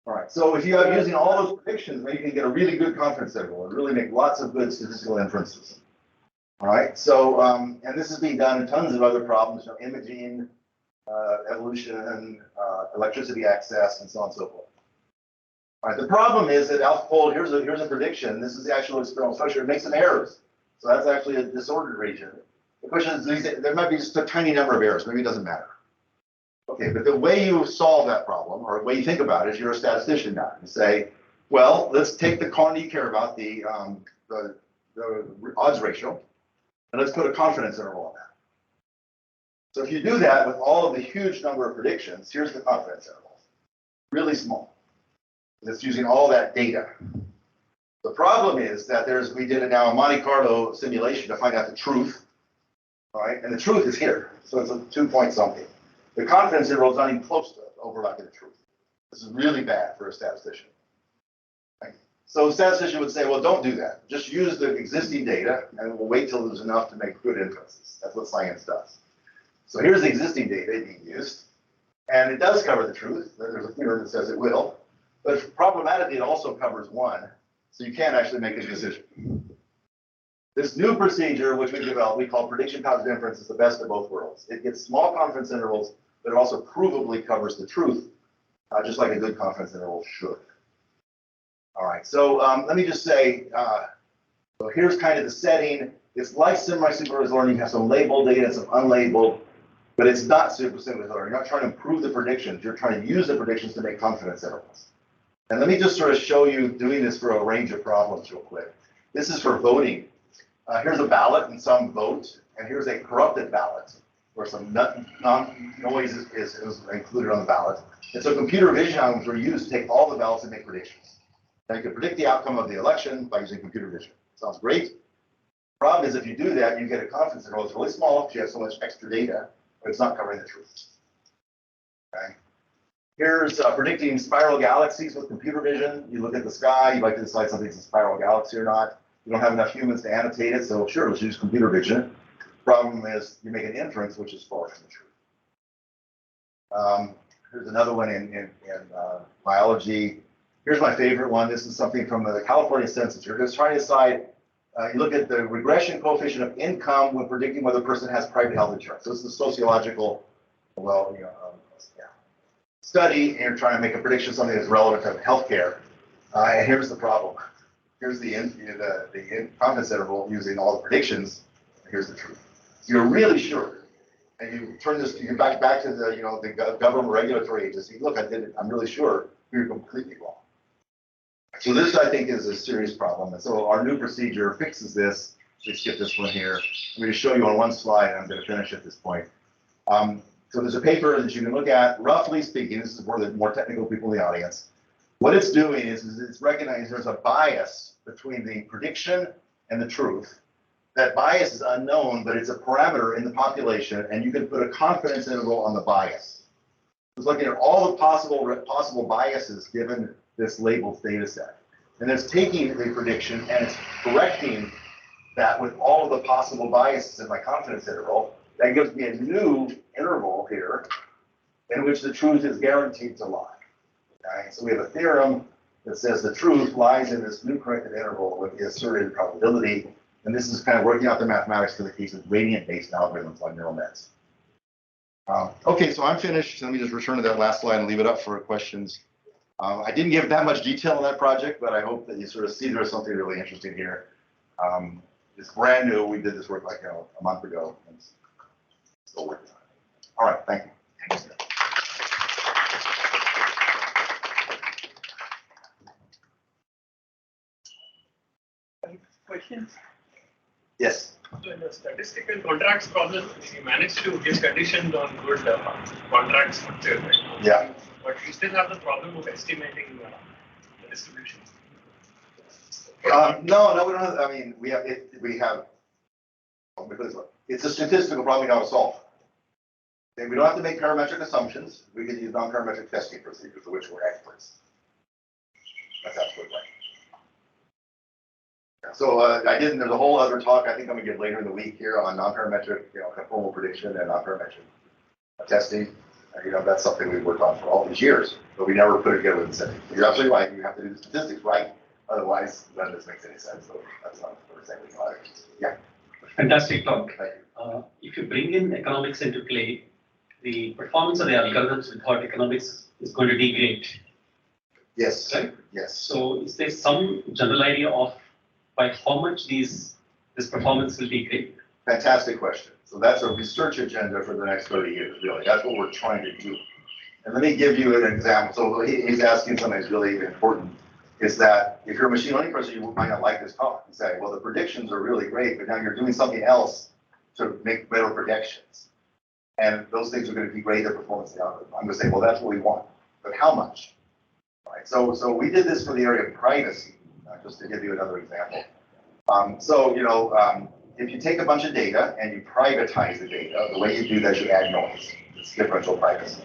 [SPEAKER 2] All right, so if you are using all those predictions, maybe you can get a really good confidence interval and really make lots of good statistical inferences. All right, so, and this is being done in tons of other problems, imaging, evolution, electricity access, and so on and so forth. All right, the problem is that AlphaFold, here's a prediction. This is the actual experimental structure. It makes some errors. So that's actually a disordered region. The question is, there might be just a tiny number of errors. Maybe it doesn't matter. Okay, but the way you solve that problem, or the way you think about it, is you're a statistician now. You say, well, let's take the quantity you care about, the odds ratio, and let's put a confidence interval on that. So if you do that with all of the huge number of predictions, here's the confidence interval. Really small. It's using all that data. The problem is that we did a Monte Carlo simulation to find out the truth. All right, and the truth is here. So it's a 2 point something. The confidence interval is not even close to overlapping the truth. This is really bad for a statistician. Right? So a statistician would say, well, don't do that. Just use the existing data, and we'll wait till there's enough to make good inferences. That's what science does. So here's the existing data being used, and it does cover the truth. There's a theorem that says it will, but problematically, it also covers 1, so you can't actually make a decision. This new procedure, which we developed, we call prediction-powered inference, is the best of both worlds. It gets small confidence intervals, but it also provably covers the truth, just like a good confidence interval should. All right, so let me just say, so here's kind of the setting. It's like semi-supervised learning. You have some labeled data and some unlabeled, but it's not supervised learning. You're not trying to improve the predictions. You're trying to use the predictions to make confidence intervals. And let me just sort of show you doing this for a range of problems real quick. This is for voting. Here's a ballot and some vote, and here's a corrupted ballot where some noise is included on the ballot. And so computer vision algorithms were used to take all the ballots and make predictions. Now you can predict the outcome of the election by using computer vision. Sounds great. Problem is, if you do that, you get a confidence interval that's really small because you have so much extra data, but it's not covering the truth. Okay. Here's predicting spiral galaxies with computer vision. You look at the sky, you'd like to decide something's a spiral galaxy or not. You don't have enough humans to annotate it, so sure, let's use computer vision. Problem is you make an inference which is far from the truth. Here's another one in biology. Here's my favorite one. This is something from the California census. You're just trying to decide, you look at the regression coefficient of income when predicting whether a person has private health insurance. So this is a sociological, study, and you're trying to make a prediction of something that's relevant to healthcare. And here's the problem. Here's the confidence interval using all the predictions. Here's the truth. You're really sure. And you turn this, you back to the, the government regulatory agency. Look, I did it. I'm really sure. You're completely wrong. So this, I think, is a serious problem. And so our new procedure fixes this. Let's skip this one here. I'm going to show you on one slide, and I'm going to finish at this point. So there's a paper that you can look at. Roughly speaking, this is for the more technical people in the audience. What it's doing is it's recognizing there's a bias between the prediction and the truth. That bias is unknown, but it's a parameter in the population, and you can put a confidence interval on the bias. It's looking at all the possible biases given this labeled data set. And it's taking the prediction and it's correcting that with all of the possible biases in my confidence interval. That gives me a new interval here in which the truth is guaranteed to lie. Okay? So we have a theorem that says the truth lies in this new corrected interval with the asserted probability. And this is kind of working out the mathematics for the case of gradient-based algorithms like neural nets. Okay, so I'm finished. Let me just return to that last slide and leave it up for questions. I didn't give that much detail on that project, but I hope that you sort of see there's something really interesting here. It's brand new. We did this work like a month ago. And still working on it. All right, thank you.
[SPEAKER 1] Thank you, sir. Questions?
[SPEAKER 2] Yes.
[SPEAKER 4] So in the statistical contracts problem, you managed to give conditions on good contract structure, right?
[SPEAKER 2] Yeah.
[SPEAKER 4] But you still have the problem of estimating the distribution.
[SPEAKER 2] No, we don't have. I mean, we have. It's a statistical problem we know how to solve. And we don't have to make parametric assumptions. We can use non-parametric testing procedures for which we're experts. That's absolutely right. So there's a whole other talk I think I'm going to give later in the week here on non-parametric, conformal prediction and non-parametric testing. That's something we've worked on for all these years, but we never put it together with the setting. You're absolutely right. You have to do the statistics right. Otherwise, none of this makes any sense. So that's not what we're saying. Yeah.
[SPEAKER 3] Fantastic talk.
[SPEAKER 2] Thank you.
[SPEAKER 3] If you bring in economics into play, the performance of the algorithms without economics is going to degrade.
[SPEAKER 2] Yes.
[SPEAKER 3] Right?
[SPEAKER 2] Yes.
[SPEAKER 3] So is there some general idea of by how much this performance will degrade?
[SPEAKER 2] Fantastic question. So that's a research agenda for the next 30 years, really. That's what we're trying to do. And let me give you an example. So he's asking something that's really important, is that if you're a machine learning person, you might not like this talk. You say, well, the predictions are really great, but now you're doing something else to make better predictions. And those things are going to degrade the performance of the algorithm. I'm going to say, well, that's what we want. But how much? Right. So we did this for the area of privacy, just to give you another example. If you take a bunch of data and you privatize the data, the way you do that is you add noise. It's differential privacy.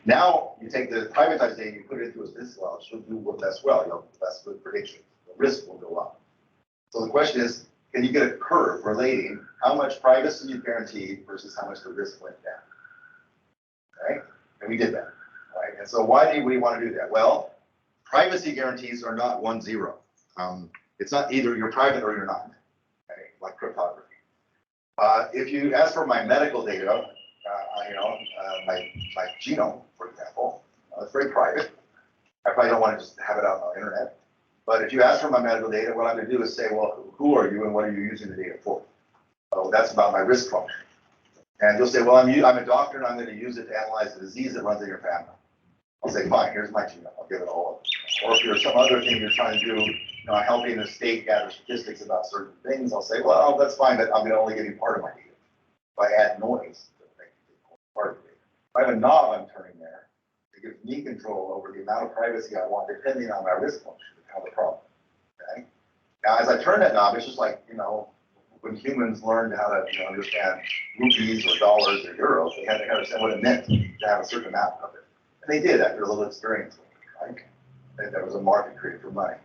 [SPEAKER 2] Now you take the privatized data and you put it into a statistical model, she'll do less well. You'll have less good predictions. The risk will go up. So the question is, can you get a curve relating how much privacy you guaranteed versus how much the risk went down? Okay, and we did that. Right, and so why do we want to do that? Well, privacy guarantees are not 1-0. It's not either you're private or you're not. Okay, like cryptography. If you ask for my medical data, my genome, for example, it's very private. I probably don't want to just have it out on the internet. But if you ask for my medical data, what I'm going to do is say, well, who are you and what are you using the data for? So that's about my risk function. And you'll say, well, I'm a doctor and I'm going to use it to analyze the disease that runs in your family. I'll say, fine, here's my genome. I'll give it all of it. Or if you're some other thing you're trying to do, helping the state gather statistics about certain things, I'll say, well, that's fine, but I'm going to only give you part of my data. If I add noise to make part of the data. If I have a knob I'm turning there, it gives me control over the amount of privacy I want, depending on my risk function, kind of the problem. Okay. Now, as I turn that knob, it's just like when humans learned how to understand rupees or dollars or euros, they had to understand what it meant to have a certain amount of it, and they did after a little experience. Right? And there was a market created for money.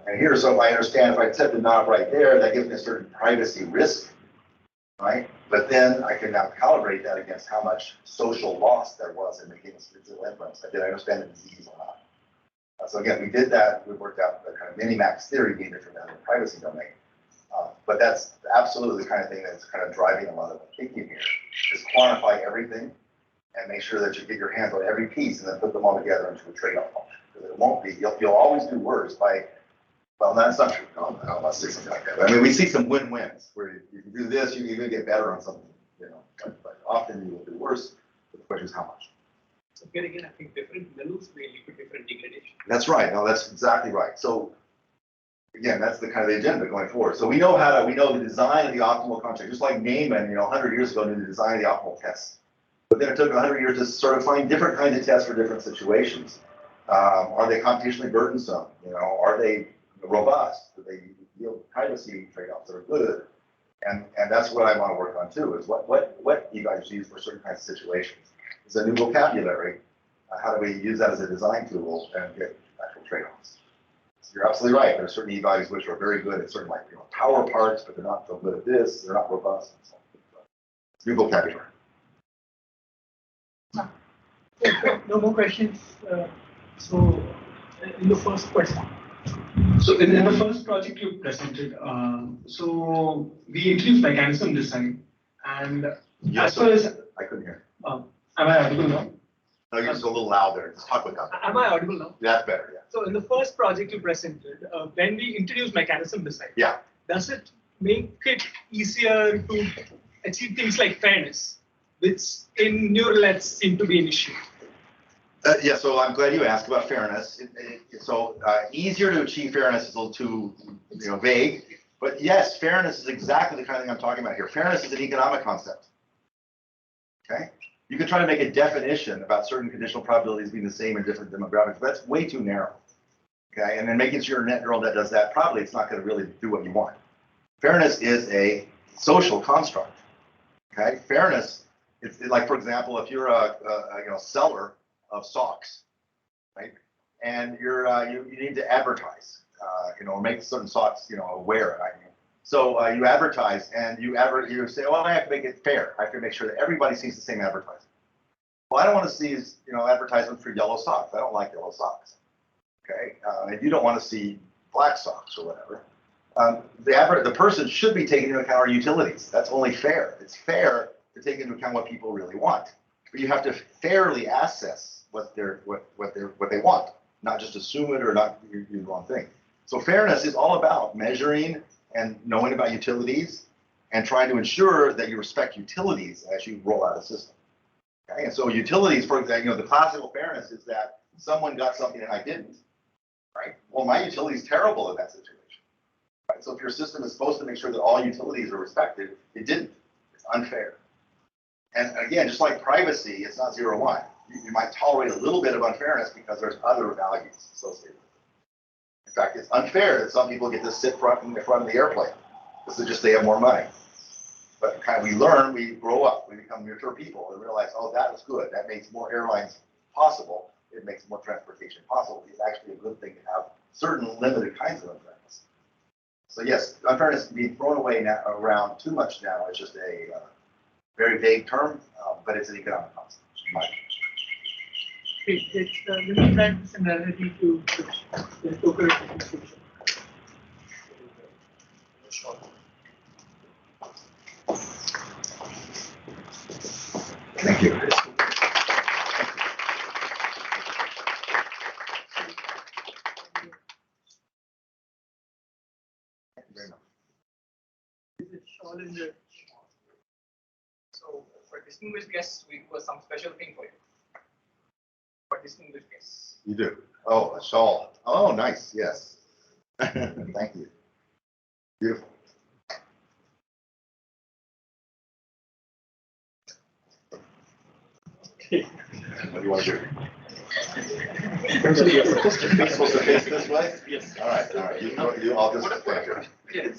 [SPEAKER 2] And here, so if I understand, if I set the knob right there, that gives me a certain privacy risk right? But then I can now calibrate that against how much social loss there was in making a statistical inference. Did I understand the disease or not? So again, we did that. We worked out the kind of minimax theory being different than the privacy domain. But that's absolutely the kind of thing that's kind of driving a lot of the thinking here, is quantify everything and make sure that you get your hands on every piece and then put them all together into a trade-off function. Because it won't be, you'll always do worse by, well, that's not true. No, I don't want to say something like that. But I mean, we see some win-wins where you can do this, you can even get better on something, you know, but often you will do worse. But the question is how much.
[SPEAKER 4] So here again, I think different levels may lead to different degradation.
[SPEAKER 2] That's right. No, that's exactly right. So again, that's the kind of the agenda going forward. So we know we know the design of the optimal contract, just like Neyman, 100 years ago knew the design of the optimal test. But then it took 100 years to sort of find different kinds of tests for different situations. Are they computationally burdensome? Are they robust? Do they yield privacy trade-offs that are good? And that's what I want to work on too, is what you guys use for certain kinds of situations. It's a new vocabulary. How do we use that as a design tool and get actual trade-offs? So you're absolutely right. There are certain evalues which are very good at certain power parts, but they're not so good at this. They're not robust. And so it's new vocabulary.
[SPEAKER 1] No more questions. So, in the first question.
[SPEAKER 5] So in the first project you presented, so we introduced mechanism design, and
[SPEAKER 2] Yes,
[SPEAKER 5] as far as
[SPEAKER 2] I couldn't hear.
[SPEAKER 5] am I audible now?
[SPEAKER 2] No, you're just a little loud there. Just talk about that.
[SPEAKER 1] Am I audible now?
[SPEAKER 2] That's better, yeah.
[SPEAKER 1] So in the first project you presented, when we introduced mechanism design,
[SPEAKER 2] Yeah.
[SPEAKER 1] does it make it easier to achieve things like fairness, which in neural nets seem to be an issue?
[SPEAKER 2] Yeah, so I'm glad you asked about fairness. Easier to achieve fairness is a little too, vague. But yes, fairness is exactly the kind of thing I'm talking about here. Fairness is an economic concept. Okay? You can try to make a definition about certain conditional probabilities being the same in different demographics, but that's way too narrow. Okay? And then making sure your net neural net does that, probably it's not going to really do what you want. Fairness is a social construct. Okay? Fairness, it's like, for example, if you're a seller of socks, right? And you need to advertise, or make certain socks, aware. So you advertise, and you say, well, I have to make it fair. I have to make sure that everybody sees the same advertisement. Well, I don't want to see, advertisement for yellow socks. I don't like yellow socks. Okay, and you don't want to see black socks or whatever. The person should be taking into account our utilities. That's only fair. It's fair to take into account what people really want, but you have to fairly assess what they want, not just assume it or not do the wrong thing. So fairness is all about measuring and knowing about utilities and trying to ensure that you respect utilities as you roll out a system. Okay, and so utilities, for example, the classical fairness is that someone got something and I didn't, right? Well, my utility is terrible in that situation. Right? So if your system is supposed to make sure that all utilities are respected, it didn't. It's unfair. And again, just like privacy, it's not 0-1. You might tolerate a little bit of unfairness because there's other values associated with it. In fact, it's unfair that some people get to sit in the front of the airplane because they have more money. But we learn, we grow up, we become mature people and realize, oh, that was good. That makes more airlines possible. It makes more transportation possible. It's actually a good thing to have certain limited kinds of unfairness. So yes, unfairness can be thrown away around too much now. It's just a very vague term, but it's an economic concept.
[SPEAKER 1] Let me try this analogy to the token representation.
[SPEAKER 2] Thank you.
[SPEAKER 4] So for distinguished guests, we do some special thing for you. For distinguished guests.
[SPEAKER 2] You do. Oh, a shawl. Oh, nice. Yes. Thank you. Beautiful. What do you want to do?
[SPEAKER 4] Actually,
[SPEAKER 2] You're supposed to face this way?
[SPEAKER 4] Yes.
[SPEAKER 2] All right. You I'll just thank you.
[SPEAKER 4] Yes.